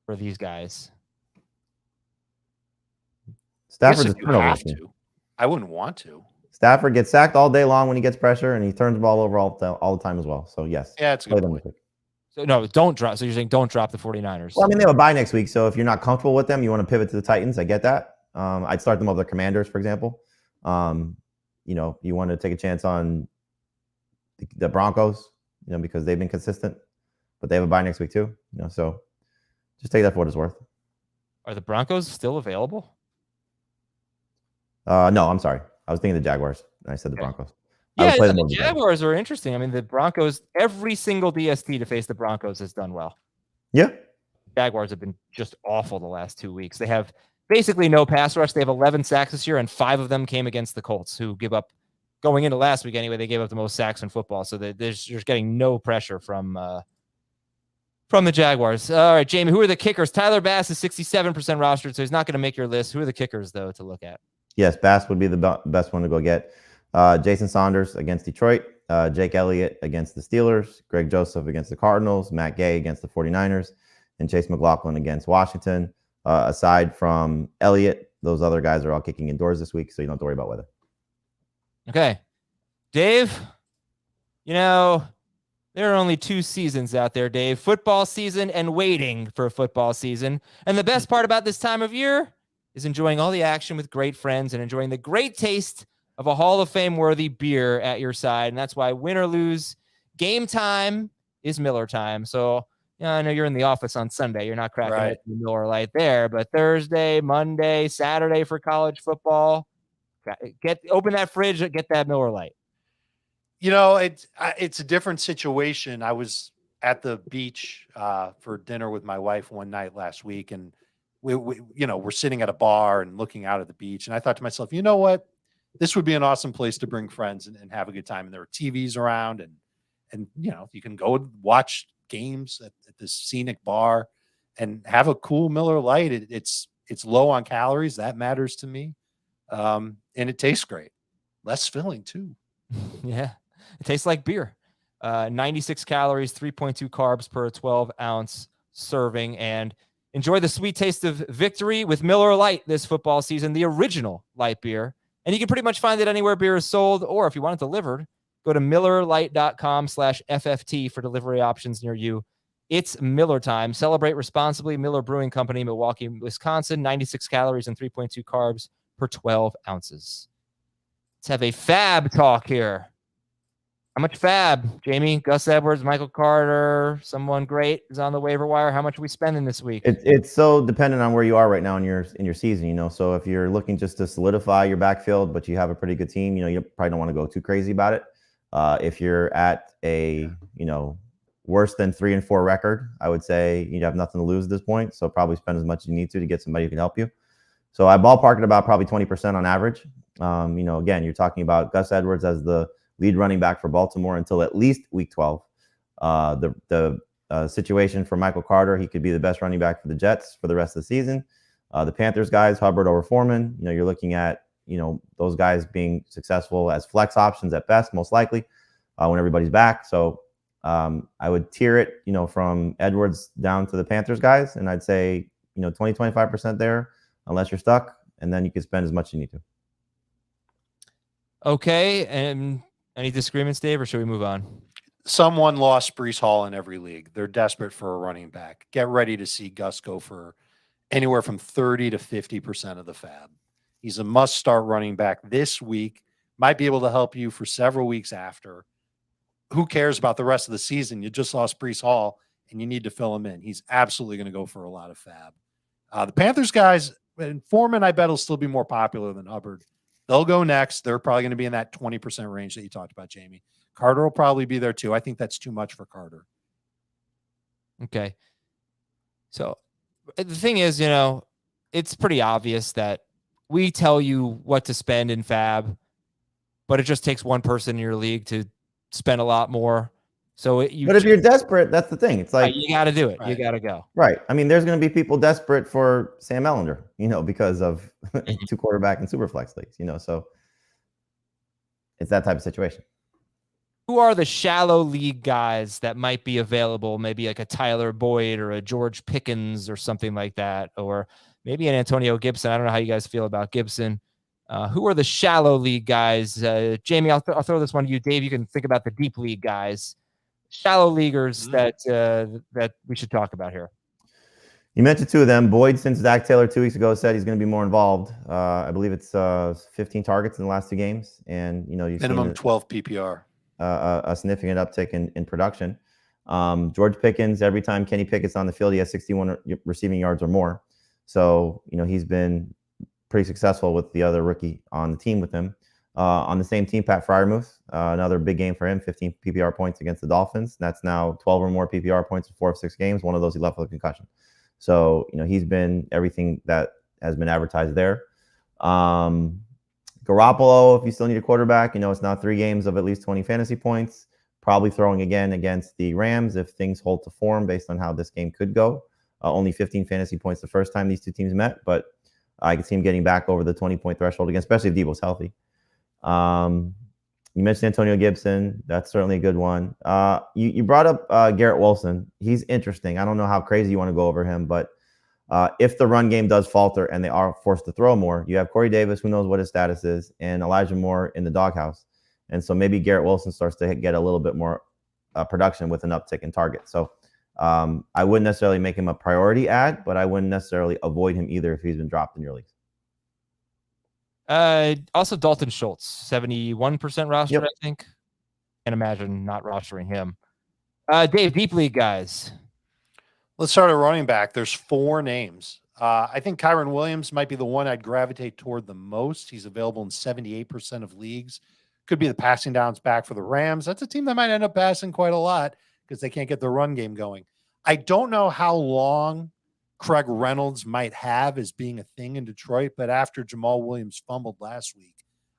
for these guys? Stafford's you have to. I wouldn't want to. Stafford gets sacked all day long when he gets pressure, and he turns the ball over all the time as well. So, yes. Yeah, it's a good point. So, no, don't drop. So you're saying don't drop the 49ers. Well, they have a bye next week. So if you're not comfortable with them, you want to pivot to the Titans. I get that. I'd start them over the Commanders, for example. You want to take a chance on the Broncos, because they've been consistent. But they have a bye next week too. So just take that for what it's worth. Are the Broncos still available? No, I'm sorry. I was thinking the Jaguars. And I said the Broncos. Yeah, the Jaguars are interesting. I mean, the Broncos, every single DST to face the Broncos has done well. Yeah. Jaguars have been just awful the last 2 weeks. They have basically no pass rush. They have 11 sacks this year, and 5 of them came against the Colts, who give up, going into last week anyway, they gave up the most sacks in football. So they're just getting no pressure from the Jaguars. All right, Jamie, who are the kickers? Tyler Bass is 67% rostered, so he's not going to make your list. Who are the kickers, though, to look at? Yes, Bass would be the best one to go get. Jason Saunders against Detroit, Jake Elliott against the Steelers, Greg Joseph against the Cardinals, Matt Gay against the 49ers, and Chase McLaughlin against Washington. Aside from Elliott, those other guys are all kicking indoors this week, so you don't have to worry about weather. Okay. Dave, there are only 2 seasons out there, Dave. Football season and waiting for football season. And the best part about this time of year is enjoying all the action with great friends and enjoying the great taste of a Hall of Fame worthy beer at your side. And that's why win or lose, game time is Miller time. So I know you're in the office on Sunday. You're not cracking the Miller Lite there, but Thursday, Monday, Saturday for college football, open that fridge, get that Miller Lite. It's a different situation. I was at the beach for dinner with my wife one night last week, and we're sitting at a bar and looking out at the beach. And I thought to myself, you know what? This would be an awesome place to bring friends and have a good time. And there are TVs around, and you can go watch games at this scenic bar and have a cool Miller Lite. It's low on calories. That matters to me. And it tastes great. Less filling too. Yeah. It tastes like beer. 96 calories, 3.2 carbs per 12-ounce serving. And enjoy the sweet taste of victory with Miller Lite this football season, the original light beer. And you can pretty much find it anywhere beer is sold, or if you want it delivered, go to MillerLite.com/FFT for delivery options near you. It's Miller time. Celebrate responsibly. Miller Brewing Company, Milwaukee, Wisconsin. 96 calories and 3.2 carbs per 12 ounces. Let's have a FAAB talk here. How much FAAB, Jamie? Gus Edwards, Michael Carter, someone great is on the waiver wire. How much are we spending this week? It's so dependent on where you are right now in your season, So if you're looking just to solidify your backfield, but you have a pretty good team, you probably don't want to go too crazy about it. If you're at a worse than 3-4 record, I would say you have nothing to lose at this point. So probably spend as much as you need to get somebody who can help you. So I ballpark it about probably 20% on average. Again, you're talking about Gus Edwards as the lead running back for Baltimore until at least week 12. The situation for Michael Carter, he could be the best running back for the Jets for the rest of the season. The Panthers guys, Hubbard over Foreman, you're looking at those guys being successful as flex options at best, most likely, when everybody's back. So I would tier it, from Edwards down to the Panthers guys. And I'd say, 20, 25% there, unless you're stuck. And then you can spend as much as you need to. Okay. And any disagreements, Dave, or should we move on? Someone lost Breece Hall in every league. They're desperate for a running back. Get ready to see Gus go for anywhere from 30 to 50% of the FAAB. He's a must-start running back this week. Might be able to help you for several weeks after. Who cares about the rest of the season? You just lost Breece Hall, and you need to fill him in. He's absolutely going to go for a lot of FAAB. The Panthers guys, and Foreman, I bet will still be more popular than Hubbard. They'll go next. They're probably going to be in that 20% range that you talked about, Jamie. Carter will probably be there too. I think that's too much for Carter. Okay. So the thing is, it's pretty obvious that we tell you what to spend in FAAB, but it just takes one person in your league to spend a lot more. So but if you're desperate, that's the thing. It's like, you got to do it. Right. You got to go. Right. I mean, there's going to be people desperate for Sam Ellender, because of 2 quarterback and super flex leagues, so it's that type of situation. Who are the shallow league guys that might be available? Maybe like a Tyler Boyd or a George Pickens or something like that, or maybe an Antonio Gibson. I don't know how you guys feel about Gibson. Who are the shallow league guys? Jamie, I'll throw this one to you. Dave, you can think about the deep league guys, shallow leaguers that we should talk about here. You mentioned 2 of them. Boyd, since Zach Taylor 2 weeks ago said he's going to be more involved. I believe it's 15 targets in the last 2 games, and you've minimum seen 12 PPR. A significant uptick in production. George Pickens, every time Kenny Pickett's on the field, he has 61 receiving yards or more. So, he's been pretty successful with the other rookie on the team with him. On the same team, Pat Freiermuth, another big game for him, 15 PPR points against the Dolphins. That's now 12 or more PPR points in 4 of 6 games. One of those he left with a concussion. So, he's been everything that has been advertised there. Garoppolo, if you still need a quarterback, it's now 3 games of at least 20 fantasy points, probably throwing again against the Rams if things hold to form based on how this game could go. Only 15 fantasy points the first time these 2 teams met, but I could see him getting back over the 20-point threshold again, especially if Debo's healthy. You mentioned Antonio Gibson. That's certainly a good one. You brought up Garrett Wilson. He's interesting. I don't know how crazy you want to go over him, but if the run game does falter and they are forced to throw more, you have Corey Davis, who knows what his status is, and Elijah Moore in the doghouse. And so maybe Garrett Wilson starts to get a little bit more production with an uptick in target. So I wouldn't necessarily make him a priority add, but I wouldn't necessarily avoid him either if he's been dropped in your leagues. Also Dalton Schultz, 71% rostered, Yep. I think. Can't imagine not rostering him. Dave, deep league guys. Let's start at running back. There's 4 names. I think Kyron Williams might be the one I'd gravitate toward the most. He's available in 78% of leagues. Could be the passing downs back for the Rams. That's a team that might end up passing quite a lot because they can't get the run game going. I don't know how long Craig Reynolds might have as being a thing in Detroit, but after Jamal Williams fumbled last week,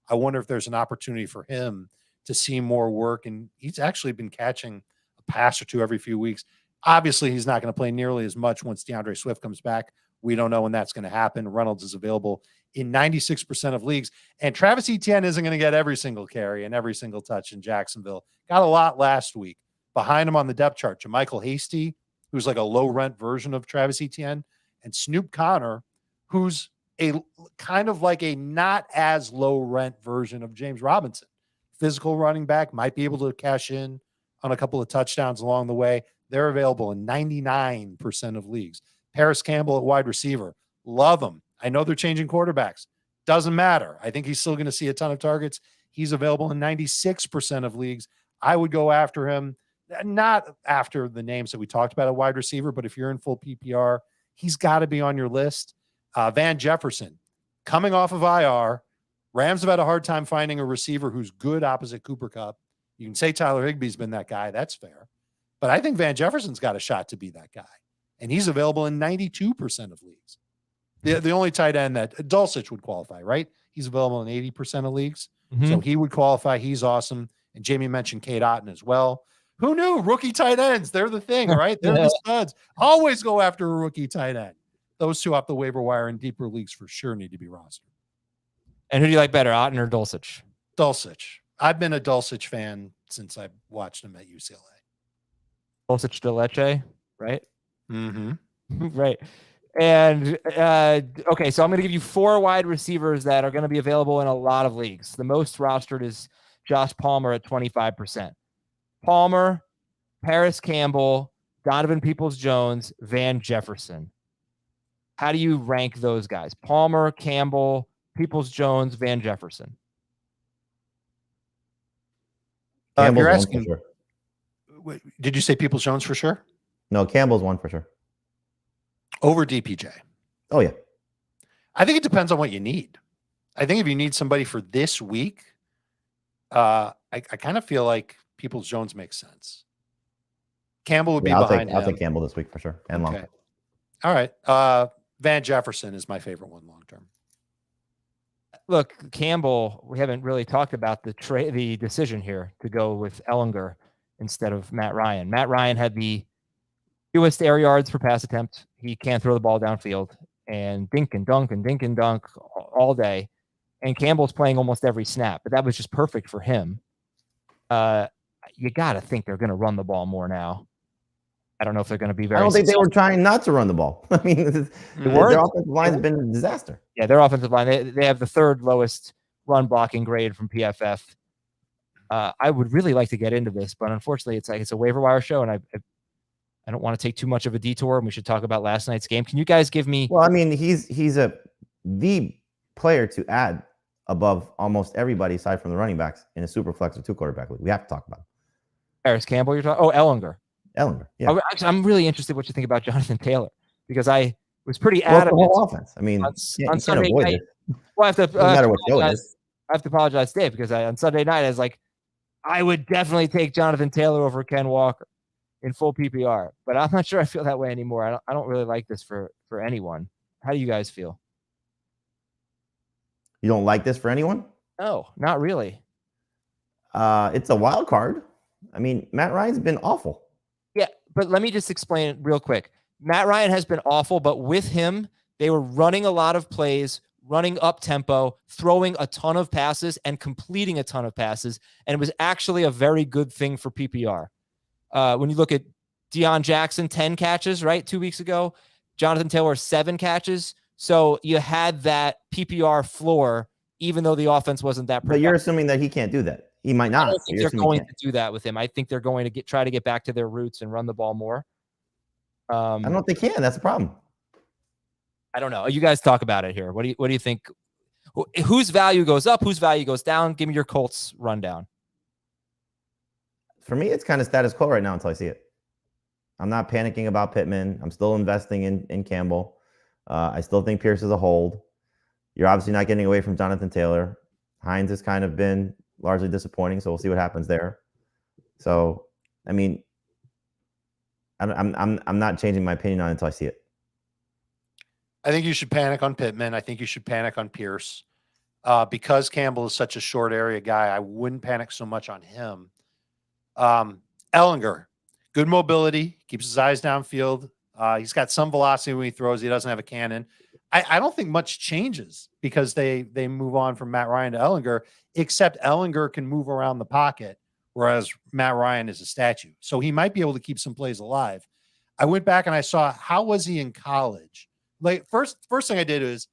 I wonder if there's an opportunity for him to see more work. And he's actually been catching a pass or 2 every few weeks. Obviously, he's not going to play nearly as much once DeAndre Swift comes back. We don't know when that's going to happen. Reynolds is available in 96% of leagues. And Travis Etienne isn't going to get every single carry and every single touch in Jacksonville. Got a lot last week. Behind him on the depth chart, JaMychal Hasty, who's like a low-rent version of Travis Etienne, and Snoop Connor, who's a kind of like a not as low-rent version of James Robinson. Physical running back, might be able to cash in on a couple of touchdowns along the way. They're available in 99% of leagues. Paris Campbell at wide receiver. Love him. I know they're changing quarterbacks. Doesn't matter. I think he's still going to see a ton of targets. He's available in 96% of leagues. I would go after him, not after the names that we talked about at wide receiver, but if you're in full PPR, he's got to be on your list. Van Jefferson, coming off of IR. Rams have had a hard time finding a receiver who's good opposite Cooper Kupp. You can say Tyler Higbee's been that guy. That's fair. But I think Van Jefferson's got a shot to be that guy. And he's available in 92% of leagues. The only tight end that Dulcich would qualify, right? He's available in 80% of leagues. Mm-hmm. So he would qualify. He's awesome. And Jamie mentioned Cade Otton as well. Who knew? Rookie tight ends. They're the thing, right? They're the studs. Always go after a rookie tight end. Those 2 off the waiver wire in deeper leagues for sure need to be rostered. And who do you like better, Otten or Dulcich? Dulcich. I've been a Dulcich fan since I watched him at UCLA. Dulcich de Leche, right? Mm-hmm. Right. And okay, so I'm going to give you 4 wide receivers that are going to be available in a lot of leagues. The most rostered is Josh Palmer at 25%. Palmer, Paris Campbell, Donovan Peoples-Jones, Van Jefferson. How do you rank those guys? Palmer, Campbell, Peoples-Jones, Van Jefferson. If you're asking, sure. Did you say Peoples-Jones for sure? No, Campbell's one for sure. Over DPJ. Oh, yeah. I think it depends on what you need. I think if you need somebody for this week, I kind of feel like Peoples-Jones makes sense. Campbell would be behind him. I'll take Campbell this week for sure. And long term. All right. Van Jefferson is my favorite one long term. Look, Campbell, we haven't really talked about the decision here to go with Ellinger instead of Matt Ryan. Matt Ryan had the fewest air yards per pass attempt. He can't throw the ball downfield, and dink and dunk all day. And Campbell's playing almost every snap, but that was just perfect for him. You got to think they're going to run the ball more now. I don't know if they're going to be very. I don't think they were trying not to run the ball. I mean, their offensive line has been a disaster. Yeah, their offensive line. They have the 3rd lowest run blocking grade from PFF. I would really like to get into this, but unfortunately, it's a waiver wire show, and I don't want to take too much of a detour. And we should talk about last night's game. Can you guys give me? Well, I mean, he's the player to add above almost everybody aside from the running backs in a super flex or 2 quarterback league. We have to talk about him. Paris Campbell, you're talking? Oh, Ellinger. Yeah. Actually, I'm really interested what you think about Jonathan Taylor, because I was pretty adamant. The whole offense. I mean, on Sunday night, well, I have to, no matter what show it is. I have to apologize, Dave, because on Sunday night I was like, I would definitely take Jonathan Taylor over Ken Walker in full PPR, but I'm not sure I feel that way anymore. I don't really like this for anyone. How do you guys feel? You don't like this for anyone? No, not really. It's a wild card. I mean, Matt Ryan's been awful. Yeah, but let me just explain it real quick. Matt Ryan has been awful, but with him, they were running a lot of plays, running up tempo, throwing a ton of passes, and completing a ton of passes. And it was actually a very good thing for PPR. When you look at Deion Jackson, 10 catches, right? 2 weeks ago, Jonathan Taylor, 7 catches. So you had that PPR floor, even though the offense wasn't that productive. But you're assuming that he can't do that. He might not. I don't think they're going to do that with him. I think they're going to try to get back to their roots and run the ball more. I don't know if they can. That's the problem. I don't know. You guys talk about it here. What do you think? Whose value goes up? Whose value goes down? Give me your Colts rundown. For me, it's kind of status quo right now until I see it. I'm not panicking about Pittman. I'm still investing in Campbell. I still think Pierce is a hold. You're obviously not getting away from Jonathan Taylor. Hines has kind of been largely disappointing, so we'll see what happens there. So, I mean, I'm not changing my opinion on it until I see it. I think you should panic on Pittman. I think you should panic on Pierce. Because Campbell is such a short area guy, I wouldn't panic so much on him. Ellinger, good mobility, keeps his eyes downfield. He's got some velocity when he throws. He doesn't have a cannon. I don't think much changes because they move on from Matt Ryan to Ellinger, except Ellinger can move around the pocket, whereas Matt Ryan is a statue. So he might be able to keep some plays alive. I went back and I saw, how was he in college? Like first thing I did is,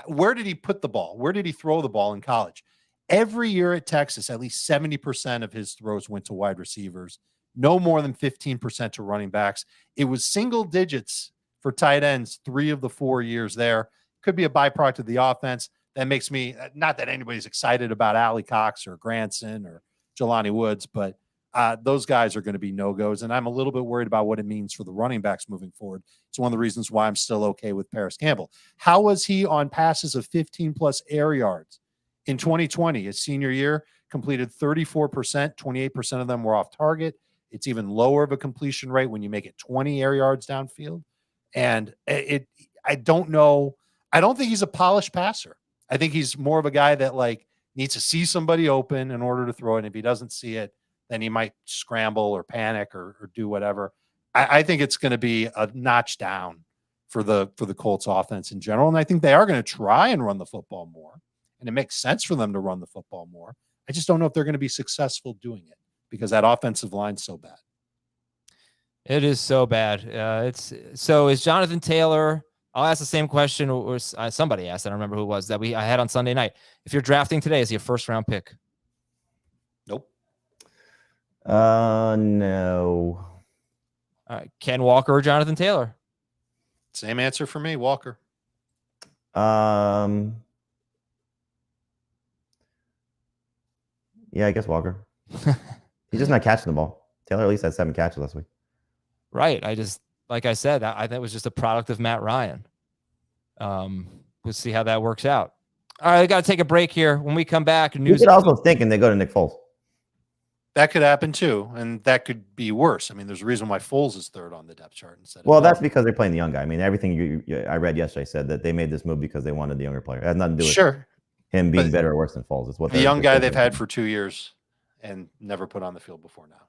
where did he put the ball? Where did he throw the ball in college? Every year at Texas, at least 70% of his throws went to wide receivers, no more than 15% to running backs. It was single digits for tight ends 3 of the 4 years there. Could be a byproduct of the offense. That makes me, not that anybody's excited about Allie Cox or Granson or Jelani Woods, but those guys are going to be no-goes. And I'm a little bit worried about what it means for the running backs moving forward. It's one of the reasons why I'm still okay with Paris Campbell. How was he on passes of 15-plus air yards? In 2020, his senior year, completed 34%, 28% of them were off target. It's even lower of a completion rate when you make it 20 air yards downfield. And I don't know. I don't think he's a polished passer. I think he's more of a guy that needs to see somebody open in order to throw it. And if he doesn't see it, then he might scramble or panic or do whatever. I think it's going to be a notch down for the Colts offense in general. And I think they are going to try and run the football more. and it makes sense for them to run the football more. I just don't know if they're going to be successful doing it because that offensive line's so bad. It is so bad. Is Jonathan Taylor? I'll ask the same question, or somebody asked. I don't remember who it was that I had on Sunday night. If you're drafting today, is he a first-round pick? Nope. No. All right, Ken Walker or Jonathan Taylor? Same answer for me, Walker. Yeah, I guess Walker. He's just not catching the ball. Taylor at least had 7 catches last week. Right. Like I said, I think it was just a product of Matt Ryan. We'll see how that works out. All right, I got to take a break here. When we come back, You could also think and they go to Nick Foles. That could happen too, and that could be worse. I mean, there's a reason why Foles is third on the depth chart instead. Well, that's because they're playing the young guy. I mean, everything I read yesterday said that they made this move because they wanted the younger player. It has nothing to do with him being better or worse than Foles. It's what the young guy they've had for 2 years and never put on the field before now.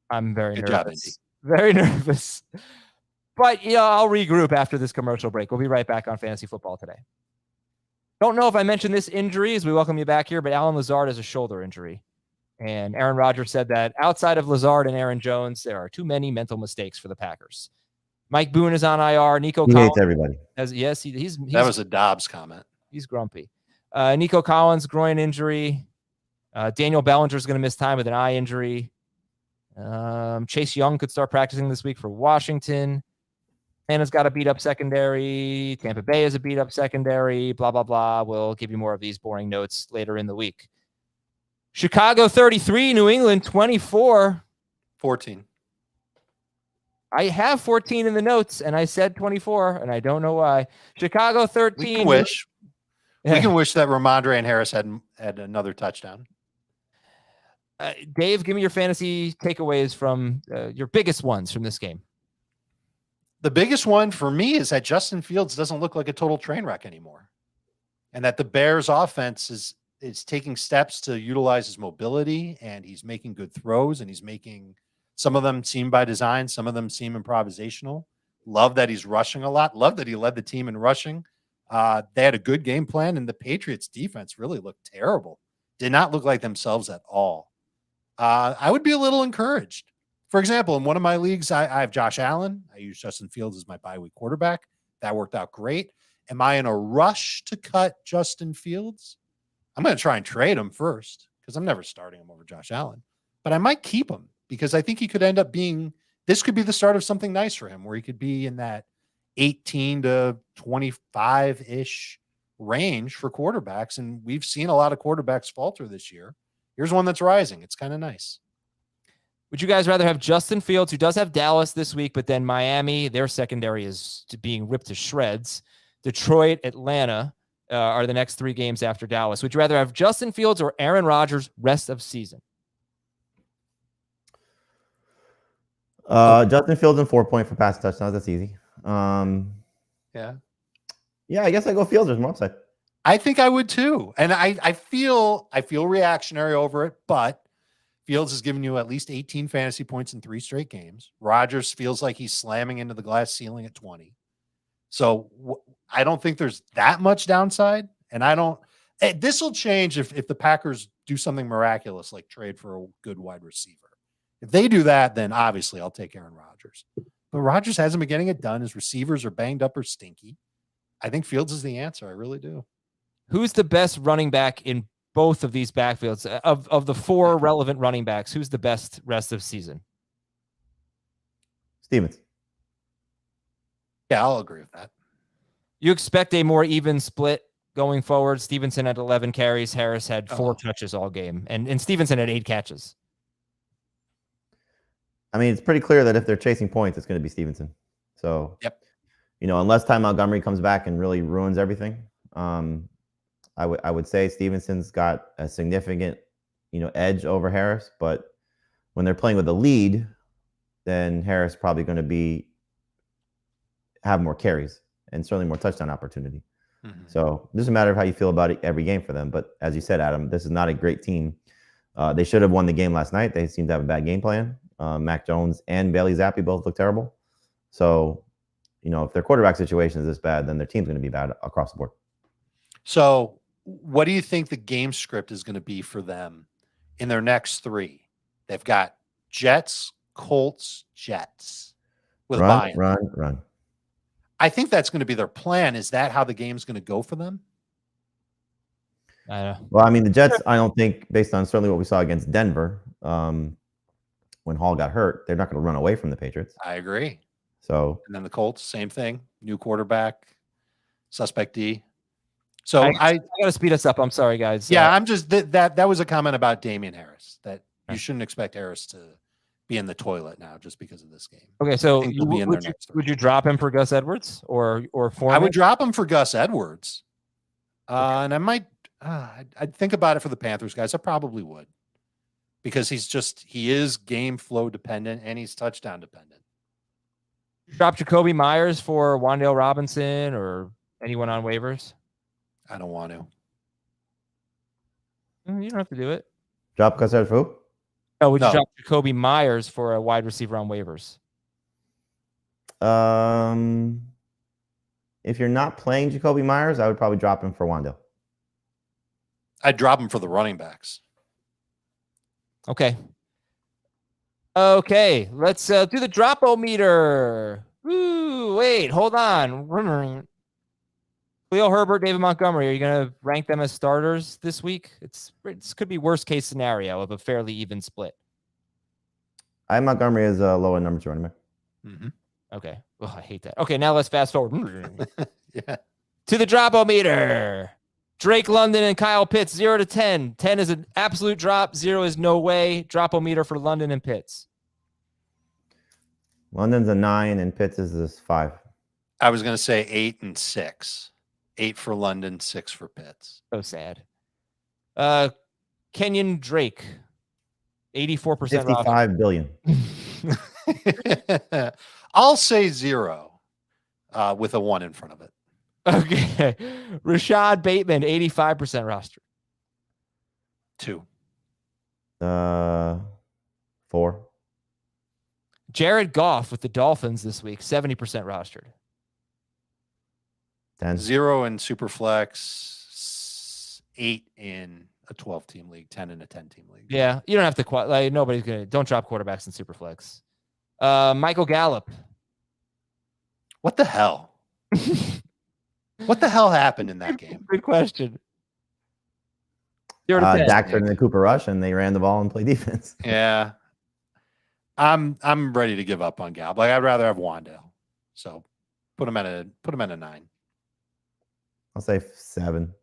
I'm very Good nervous. job, Very nervous. But I'll regroup after this commercial break. We'll be right back on Fantasy Football Today. Don't know if I mentioned this injury as we welcome you back here, but Alan Lazard has a shoulder injury. And Aaron Rodgers said that outside of Lazard and Aaron Jones, there are too many mental mistakes for the Packers. Mike Boone is on IR. Nico He Collins hates everybody. he's that was a Dobbs comment. He's grumpy. Nico Collins, groin injury. Daniel Bellinger is going to miss time with an eye injury. Chase Young could start practicing this week for Washington. Atlanta's got a beat up secondary. Tampa Bay is a beat up secondary. Blah, blah, blah. We'll give you more of these boring notes later in the week. Chicago 33, New England 24. 14. I have 14 in the notes, and I said 24, and I don't know why. Chicago 13. We can wish. We can wish that Ramondre and Harris had another touchdown. Dave, give me your fantasy takeaways from your biggest ones from this game. The biggest one for me is that Justin Fields doesn't look like a total train wreck anymore, and that the Bears offense is taking steps to utilize his mobility, and he's making good throws, and he's making some of them seem by design, some of them seem improvisational. Love that he's rushing a lot. Love that he led the team in rushing. They had a good game plan, and the Patriots defense really looked terrible. Did not look like themselves at all. I would be a little encouraged. For example, in one of my leagues, I have Josh Allen. I use Justin Fields as my bye week quarterback. That worked out great. Am I in a rush to cut Justin Fields? I'm going to try and trade him first because I'm never starting him over Josh Allen. But I might keep him because I think he could end up being – this could be the start of something nice for him where he could be in that 18 to 25-ish range for quarterbacks. And we've seen a lot of quarterbacks falter this year. Here's one that's rising. It's kind of nice. Would you guys rather have Justin Fields, who does have Dallas this week, but then Miami, their secondary is being ripped to shreds. Detroit, Atlanta are the next 3 games after Dallas. Would you rather have Justin Fields or Aaron Rodgers rest of season? Justin Fields and 4 point for pass touchdowns. That's easy. Yeah, I guess I go Fields. There's more upside. I think I would too. And I feel reactionary over it, but Fields has given you at least 18 fantasy points in 3 straight games. Rodgers feels like he's slamming into the glass ceiling at 20. So I don't think there's that much downside. And this will change if the Packers do something miraculous, like trade for a good wide receiver. If they do that, then obviously I'll take Aaron Rodgers. But Rodgers hasn't been getting it done. His receivers are banged up or stinky. I think Fields is the answer. I really do. Who's the best running back in both of these backfields? Of the 4 relevant running backs, who's the best rest of season? Stevens. Yeah, I'll agree with that. You expect a more even split going forward? Stevenson had 11 carries. Harris had 4 touches all game. And Stevenson had 8 catches. I mean, it's pretty clear that if they're chasing points, it's going to be Stevenson. So, unless Ty Montgomery comes back and really ruins everything, I would say Stevenson's got a significant, edge over Harris. But when they're playing with a lead, then Harris probably going to have more carries and certainly more touchdown opportunity. Mm-hmm. So it doesn't matter how you feel about it every game for them. But as you said, Adam, this is not a great team. They should have won the game last night. They seem to have a bad game plan. Mac Jones and Bailey Zappi both look terrible. So, if their quarterback situation is this bad, then their team's going to be bad across the board. So What do you think the game script is going to be for them in their next 3? They've got Jets, Colts, Jets with a buy-in. Run. I think that's going to be their plan. Is that how the game's going to go for them? I know. Well, I mean, the Jets, I don't think, based on certainly what we saw against Denver, when Hall got hurt, they're not going to run away from the Patriots. I agree. So, And then the Colts, same thing. New quarterback, suspect D. So I got to speed us up. I'm sorry, guys. Yeah, I'm just that was a comment about Damian Harris, that you shouldn't expect Harris to be in the toilet now just because of this game. Okay, so would you drop him for Gus Edwards or Foreman? I would drop him for Gus Edwards, and I might. I'd think about it for the Panthers guys. I probably would, because he is game flow dependent and he's touchdown dependent. Drop Jacoby Myers for Wan'Dale Robinson or anyone on waivers? I don't want to. You don't have to do it. drop Gus Edwards for who? No, would you drop Jacoby Myers for a wide receiver on waivers? If you're not playing Jacoby Myers, I would probably drop him for Wan'Dale. I'd drop him for the running backs. Okay. Let's do the drop-o-meter. Ooh, wait, hold on. Khalil Herbert, David Montgomery, are you going to rank them as starters this week? This could be worst case scenario of a fairly even split. I have Montgomery as a low end number 2 running back. Mm-hmm. Okay. Oh, I hate that. Okay, now let's fast forward. Yeah. To the drop-o-meter. Drake London and Kyle Pitts, 0 to 10. 10 is an absolute drop. 0 is no way. Drop-o-meter for London and Pitts. London's a 9 and Pitts is this 5. I was going to say 8 and 6. 8 for London, 6 for Pitts. So sad. Kenyon Drake, 84%. 55 billion. I'll say 0 with a 1 in front of it. Okay. Rashad Bateman, 85% roster. 2. 4. Jared Goff with the Dolphins this week, 70% rostered. 10. 0 in Superflex, 8 in a 12-team league, 10 in a 10-team league. Yeah, you don't have to nobody's gonna. Don't drop quarterbacks in Superflex. Michael Gallup. What the hell? What the hell happened in that game? Good question. Dak turned into Cooper Rush and they ran the ball and played defense. Yeah. I'm ready to give up on Gallup. Like, I'd rather have Wan'Dale. So put him at a 9. I'll say 7.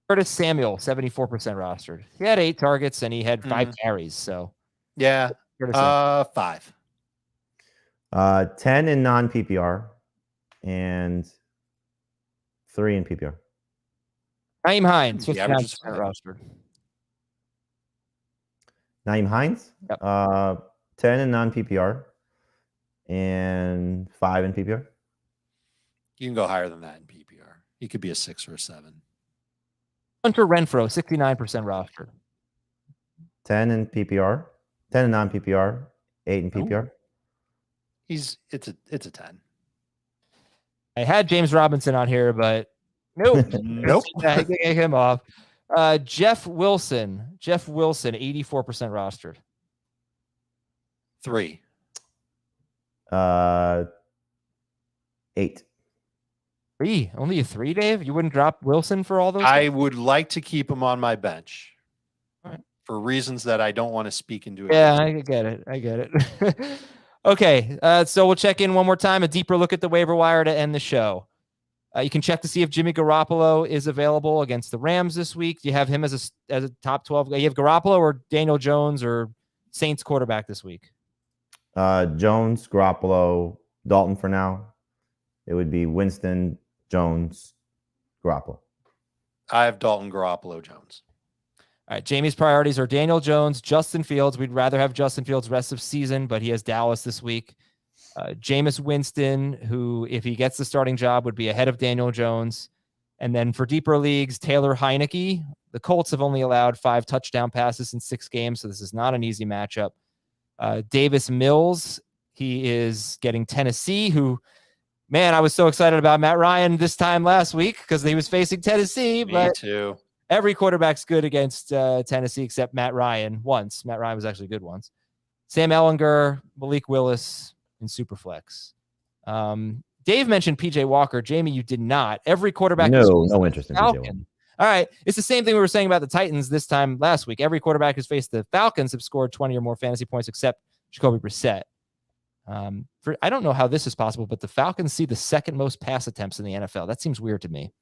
Curtis Samuel, 74% rostered. He had 8 targets and he had 5 carries. So yeah. 5. 10 in non-PPR and 3 in PPR. Naeem Hines, 59% rostered. Naeem Hines? Yep. 10 in non-PPR and 5 in PPR. You can go higher than that in PPR. He could be a 6 or a 7. Hunter Renfrow, 69% rostered. 10 in PPR, 10 in non-PPR, 8 in PPR. It's a 10. I had James Robinson on here, but nope. Nope. I get him off. Jeff Wilson, 84% rostered. 3. 8. 3. Only a 3, Dave? You wouldn't drop Wilson for all those? I would like to keep him on my bench. All right. For reasons that I don't want to speak into. Yeah, I get it. Okay, so we'll check in one more time, a deeper look at the waiver wire to end the show. You can check to see if Jimmy Garoppolo is available against the Rams this week. Do you have him as a top 12? You have Garoppolo or Daniel Jones or Saints quarterback this week? Jones, Garoppolo, Dalton for now. It would be Winston, Jones, Garoppolo. I have Dalton, Garoppolo, Jones. All right, Jamie's priorities are Daniel Jones, Justin Fields. We'd rather have Justin Fields rest of season, but he has Dallas this week. Jameis Winston, who, if he gets the starting job, would be ahead of Daniel Jones. And then for deeper leagues, Taylor Heineke. The Colts have only allowed 5 touchdown passes in 6 games, so this is not an easy matchup. Davis Mills, he is getting Tennessee, who Man, I was so excited about Matt Ryan this time last week because he was facing Tennessee. Me too. Every quarterback's good against Tennessee except Matt Ryan once. Matt Ryan was actually good once. Sam Ehlinger, Malik Willis in Superflex. Dave mentioned PJ Walker. Jamie, you did not. Every quarterback. No interest in PJ Walker. All right. It's the same thing we were saying about the Titans this time last week. Every quarterback who's faced the Falcons have scored 20 or more fantasy points except Jacoby Brissett. I don't know how this is possible, but the Falcons see the second most pass attempts in the NFL. That seems weird to me.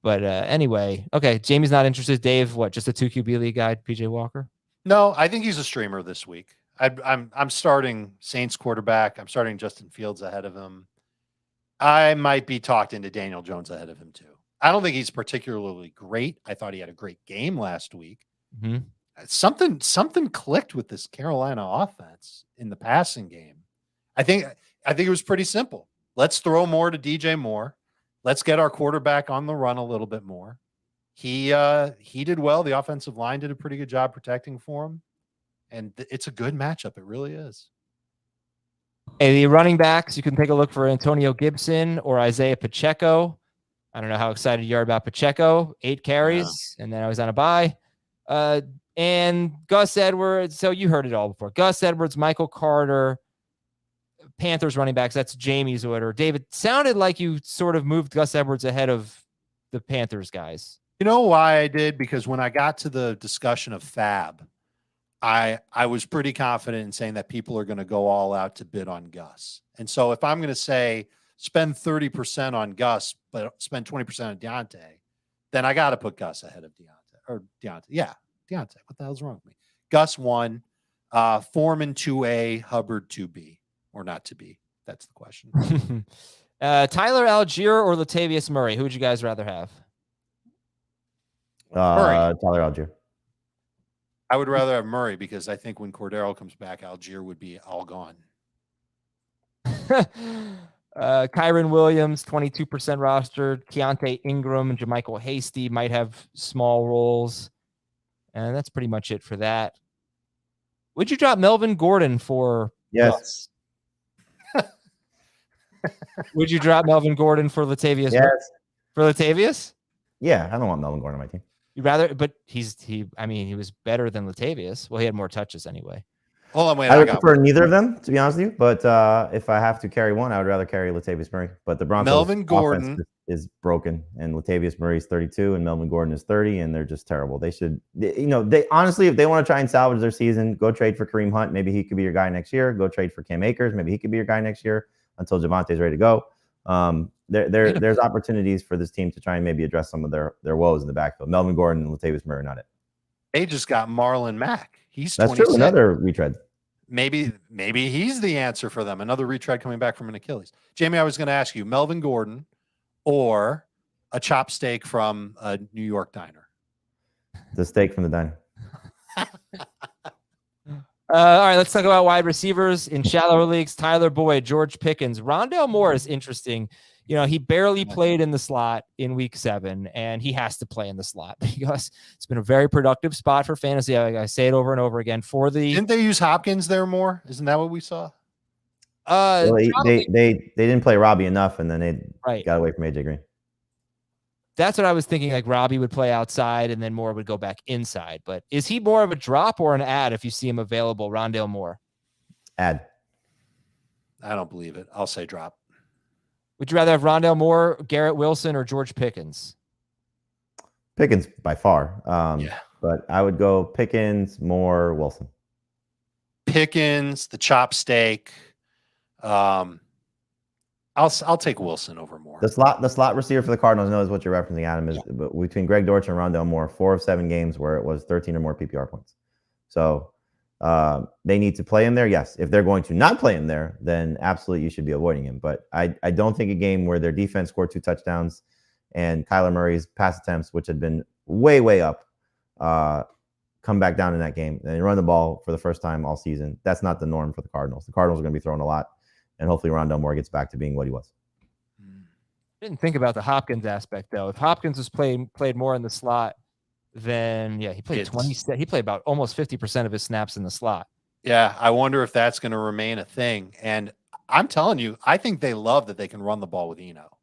But anyway, okay. Jamie's not interested. Dave, what? Just a 2 QB league guy, PJ Walker? No, I think he's a streamer this week. I'm starting Saints quarterback. I'm starting Justin Fields ahead of him. I might be talked into Daniel Jones ahead of him too. I don't think he's particularly great. I thought he had a great game last week. Mm-hmm. Something clicked with this Carolina offense in the passing game. I think it was pretty simple. Let's throw more to DJ Moore. Let's get our quarterback on the run a little bit more. He did well. The offensive line did a pretty good job protecting for him. And it's a good matchup. It really is. Hey, the running backs, you can take a look for Antonio Gibson or Isaiah Pacheco. I don't know how excited you are about Pacheco. 8 carries, and then I was on a bye. And Gus Edwards. So you heard it all before. Gus Edwards, Michael Carter, Panthers running backs. That's Jamie's order. David, sounded like you sort of moved Gus Edwards ahead of the Panthers guys. You know why I did? Because when I got to the discussion of FAAB, I was pretty confident in saying that people are going to go all out to bid on Gus. And so if I'm going to say spend 30% on Gus, but spend 20% on Deontay, then I got to put Gus ahead of Deontay. Yeah, Deontay. What the hell's wrong with me? Gus 1, Foreman 2A, Hubbard 2B, or not to be. That's the question. Tyler Algier or Latavius Murray? Who would you guys rather have? Tyler Algier. I would rather have Murray because I think when Cordero comes back, Algier would be all gone. Kyron Williams, 22% rostered. Keontae Ingram and JaMychal Hasty might have small roles. And that's pretty much it for that. Would you drop Melvin Gordon for Yes. Would you drop Melvin Gordon for Latavius? Yes. For Latavius? Yeah, I don't want Melvin Gordon on my team. You'd rather, but he was better than Latavius. Well, he had more touches anyway. Hold on, wait. I would prefer neither of them, to be honest with you. But if I have to carry one, I would rather carry Latavius Murray. But the Broncos Melvin Gordon is broken, and Latavius Murray is 32, and Melvin Gordon is 30, and they're just terrible. They honestly, if they want to try and salvage their season, go trade for Kareem Hunt. Maybe he could be your guy next year. Go trade for Cam Akers. Maybe he could be your guy next year until Javonte's ready to go. There's opportunities for this team to try and maybe address some of their woes in the backfield. Melvin Gordon and Latavius Murray, not it. They just got Marlon Mack. That's 26. True. Another retread. Maybe he's the answer for them. Another retread coming back from an Achilles. Jamie, I was going to ask you, Melvin Gordon or a chop steak from a New York diner? The steak from the diner. All right, let's talk about wide receivers in shallower leagues. Tyler Boyd, George Pickens. Rondale Moore is interesting. You know, he barely played in the slot in week 7, and he has to play in the slot because it's been a very productive spot for fantasy. I say it over and over again. Didn't they use Hopkins there more? Isn't that what we saw? Well, they didn't play Robbie enough, and then they got away from AJ Green. That's what I was thinking. Like Robbie would play outside, and then Moore would go back inside. But is he more of a drop or an add if you see him available? Rondale Moore. Add. I don't believe it. I'll say drop. Would you rather have Rondale Moore, Garrett Wilson, or George Pickens? Pickens by far. Yeah. But I would go Pickens, Moore, Wilson. Pickens, the chop steak. I'll take Wilson over Moore. The slot receiver for the Cardinals knows what you're referencing, Adam, is between Greg Dortch and Rondale Moore, 4 of 7 games where it was 13 or more PPR points. So they need to play him there. Yes. If they're going to not play him there, then absolutely you should be avoiding him. But I don't think a game where their defense scored 2 touchdowns and Kyler Murray's pass attempts, which had been way up, come back down in that game and they run the ball for the first time all season. That's not the norm for the Cardinals. The Cardinals are going to be throwing a lot, and hopefully Rondale Moore gets back to being what he was. Didn't think about the Hopkins aspect though. If Hopkins was played more in the slot, then he played 20. He played about almost 50% of his snaps in the slot. Yeah, I wonder if that's going to remain a thing. And I'm telling you, I think they love that they can run the ball with Eno.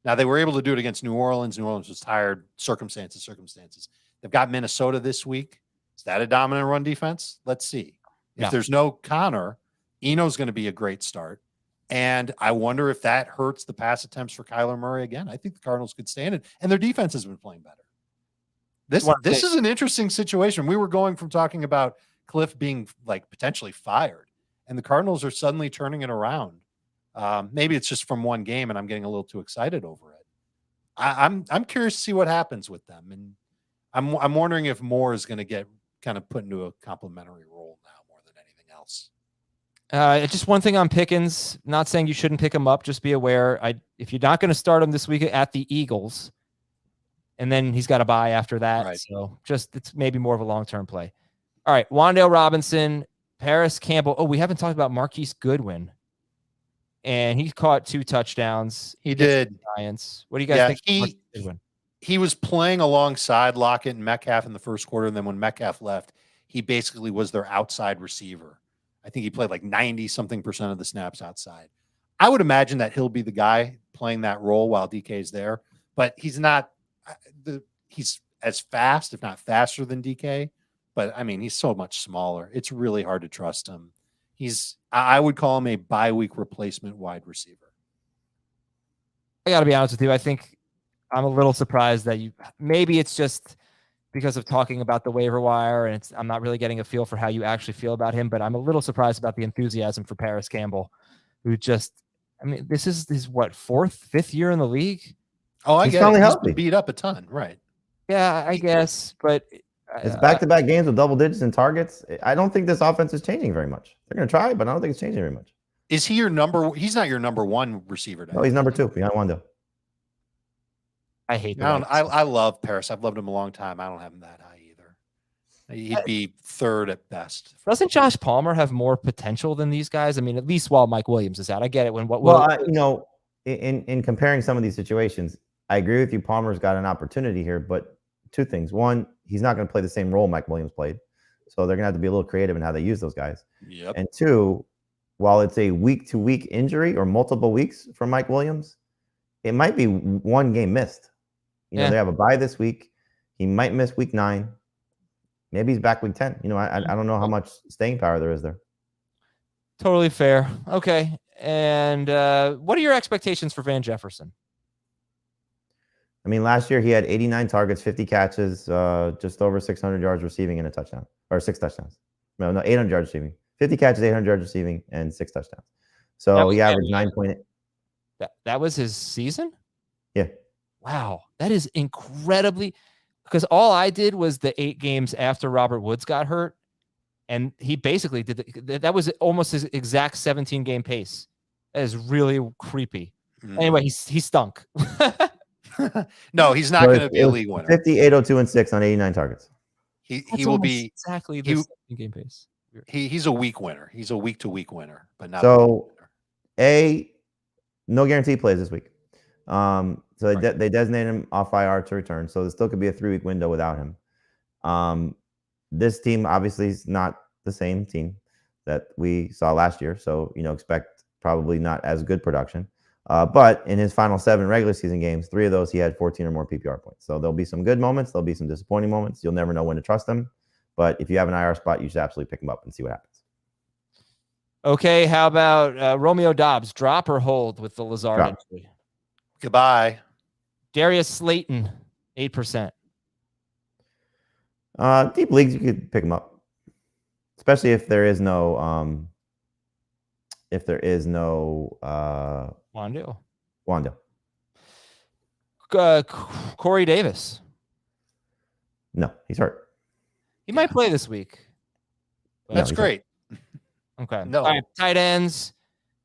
Now, they were able to do it against New Orleans. New Orleans was tired. Circumstances. They've got Minnesota this week. Is that a dominant run defense? Let's see. If there's no Connor, Eno's going to be a great start. And I wonder if that hurts the pass attempts for Kyler Murray again. I think the Cardinals could stand it, and their defense has been playing better. This is an interesting situation. We were going from talking about Cliff being like potentially fired, and the Cardinals are suddenly turning it around. Maybe it's just from one game, and I'm getting a little too excited over it. I'm curious to see what happens with them, and I'm wondering if Moore is going to get kind of put into a complimentary role now more than anything else. Just one thing on Pickens. Not saying you shouldn't pick him up. Just be aware. If you're not going to start him this week at the Eagles, and then he's got to bye after that. Right. So it's maybe more of a long-term play. All right. Wan'Dale Robinson, Paris Campbell. Oh, we haven't talked about Marquise Goodwin. And he caught 2 touchdowns. He did. Giants. What do you guys think? He was playing alongside Lockett and Metcalf in the first quarter. And then when Metcalf left, he basically was their outside receiver. I think he played like 90-something% of the snaps outside. I would imagine that he'll be the guy playing that role while DK's there. But he's not. He's as fast, if not faster than DK. But, I mean, he's so much smaller. It's really hard to trust him. I would call him a bye-week replacement wide receiver. I got to be honest with you. I think I'm a little surprised that maybe it's just because of talking about the waiver wire, and I'm not really getting a feel for how you actually feel about him, but I'm a little surprised about the enthusiasm for Paris Campbell, who this is his, 4th, 5th year in the league? Oh, I guess he's been beat up a ton, right? Yeah, I guess, but it's back-to-back games with double digits in targets. I don't think this offense is changing very much. They're going to try, but I don't think it's changing very much. Is he he's not your number 1 receiver? No, he's number 2 behind Wan'Dale. I hate that. I love Paris. I've loved him a long time. I don't have him that high either. He'd be 3rd at best. Doesn't Josh Palmer have more potential than these guys? I mean, at least while Mike Williams is out. I get it. In comparing some of these situations, I agree with you. Palmer's got an opportunity here, but 2 things. One, he's not going to play the same role Mike Williams played. So they're going to have to be a little creative in how they use those guys. Yep. And 2, while it's a week-to-week injury or multiple weeks for Mike Williams, it might be 1 game missed. They have a bye this week. He might miss week 9. Maybe he's back week 10. I don't know how much staying power there is there. Totally fair. Okay. And what are your expectations for Van Jefferson? I mean, last year he had 89 targets, 50 catches, just over 600 yards receiving and a touchdown, or 6 touchdowns. No, 800 yards receiving. 50 catches, 800 yards receiving, and 6 touchdowns. So he averaged 9.8. That was his season? Yeah. Wow. That is incredibly, because all I did was the 8 games after Robert Woods got hurt. And he basically did that was almost his exact 17-game pace. That is really creepy. Anyway, he stunk. No, he's not going to be a league winner. 50, 802, and 6 on 89 targets. He will be exactly the 17-game pace. He's a week winner. He's a week-to-week winner, but not so. No guarantee plays this week. So they designate him off IR to return. So there still could be a 3-week window without him. This team obviously is not the same team that we saw last year. So, expect probably not as good production. But in his final 7 regular season games, 3 of those he had 14 or more PPR points. So there'll be some good moments. There'll be some disappointing moments. You'll never know when to trust him. But if you have an IR spot, you should absolutely pick him up and see what happens. Okay, how about Romeo Doubs? Drop or hold with the Lazard injury? Goodbye. Darius Slayton, 8%. Deep leagues, you could pick him up, especially if there is no Wan'Dale. Corey Davis. No, he's hurt. He might play this week. That's great. Okay. No. All right, tight ends.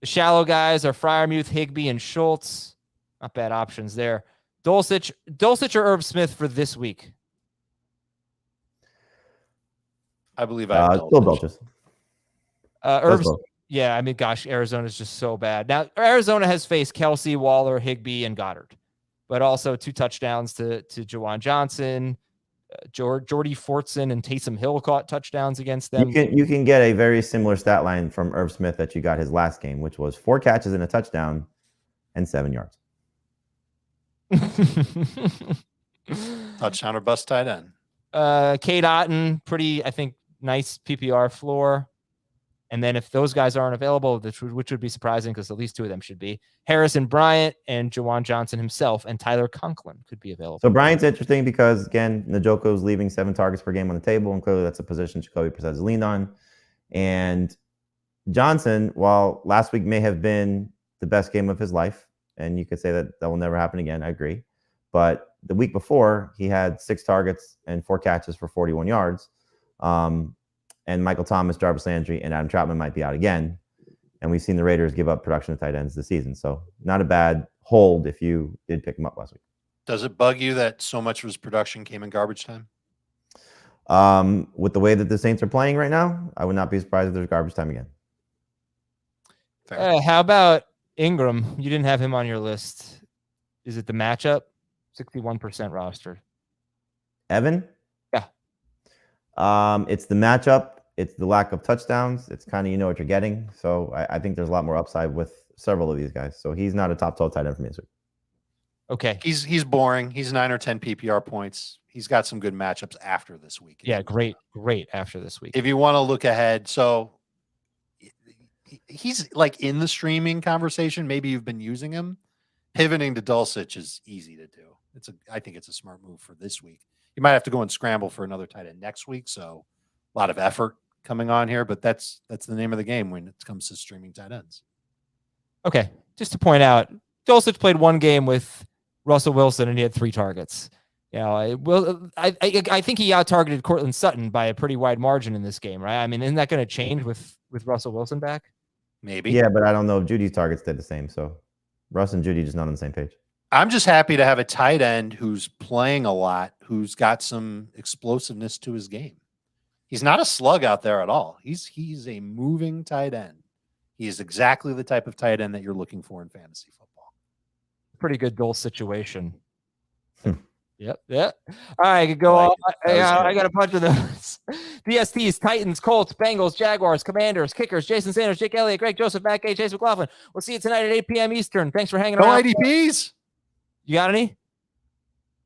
The shallow guys are Freiermuth, Higbee, and Schultz. Not bad options there. Dulcich or Irv Smith for this week? I believe I have still Dulcich. Yeah, I mean, gosh, Arizona's just so bad. Now, Arizona has faced Kelsey, Waller, Higbee, and Goddard, but also 2 touchdowns to Juwan Johnson. Jordy Fortson and Taysom Hill caught touchdowns against them. You can get a very similar stat line from Irv Smith that you got his last game, which was 4 catches and a touchdown and 7 yards. Touchdown or bust tight end. Cade Otton, pretty, I think, nice PPR floor. And then if those guys aren't available, which would be surprising because at least 2 of them should be, Harrison Bryant and Jawan Johnson himself and Tyler Conklin could be available. So Bryant's interesting because, again, Njoku's leaving 7 targets per game on the table, and clearly that's a position Jacoby Brissett has leaned on. And Johnson, while last week may have been the best game of his life, and you could say that will never happen again, I agree. But the week before, he had 6 targets and 4 catches for 41 yards. And Michael Thomas, Jarvis Landry, and Adam Troutman might be out again. And we've seen the Raiders give up production of tight ends this season. So not a bad hold if you did pick him up last week. Does it bug you that so much of his production came in garbage time? With the way that the Saints are playing right now, I would not be surprised if there's garbage time again. How about Ingram? You didn't have him on your list. Is it the matchup? 61% roster. Evan? Yeah. It's the matchup. It's the lack of touchdowns. It's kind of, you know what you're getting. So I think there's a lot more upside with several of these guys. So he's not a top 12 tight end for me this week. Okay. He's boring. He's 9 or 10 PPR points. He's got some good matchups after this week. Yeah, great after this week. If you want to look ahead, so he's like in the streaming conversation. Maybe you've been using him. Pivoting to Dulcich is easy to do. I think it's a smart move for this week. You might have to go and scramble for another tight end next week. So a lot of effort coming on here, but that's the name of the game when it comes to streaming tight ends. Okay. Just to point out, Dulcich played 1 game with Russell Wilson and he had 3 targets. You know, I think he out-targeted Cortland Sutton by a pretty wide margin in this game, right? I mean, isn't that going to change with Russell Wilson back? Maybe. Yeah, but I don't know if Judy's targets did the same. So Russ and Judy just not on the same page. I'm just happy to have a tight end who's playing a lot, who's got some explosiveness to his game. He's not a slug out there at all. He's a moving tight end. He is exactly the type of tight end that you're looking for in fantasy football. Pretty good Dulcich situation. Yep. All right, I could go off. I got a bunch of those. DSTs, Titans, Colts, Bengals, Jaguars, Commanders, Kickers, Jason Sanders, Jake Elliott, Greg Joseph, Matt Gay, Chase McLaughlin. We'll see you tonight at 8 p.m. Eastern. Thanks for hanging around. No IDPs. You got any?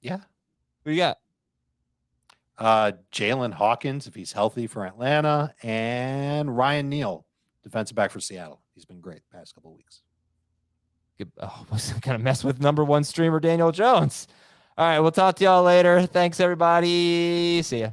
Yeah. Who you got? Jalen Hawkins, if he's healthy, for Atlanta, and Ryan Neal, defensive back for Seattle. He's been great the past couple of weeks. Was going to mess with number 1 streamer Daniel Jones. All right, we'll talk to y'all later. Thanks, everybody. See ya.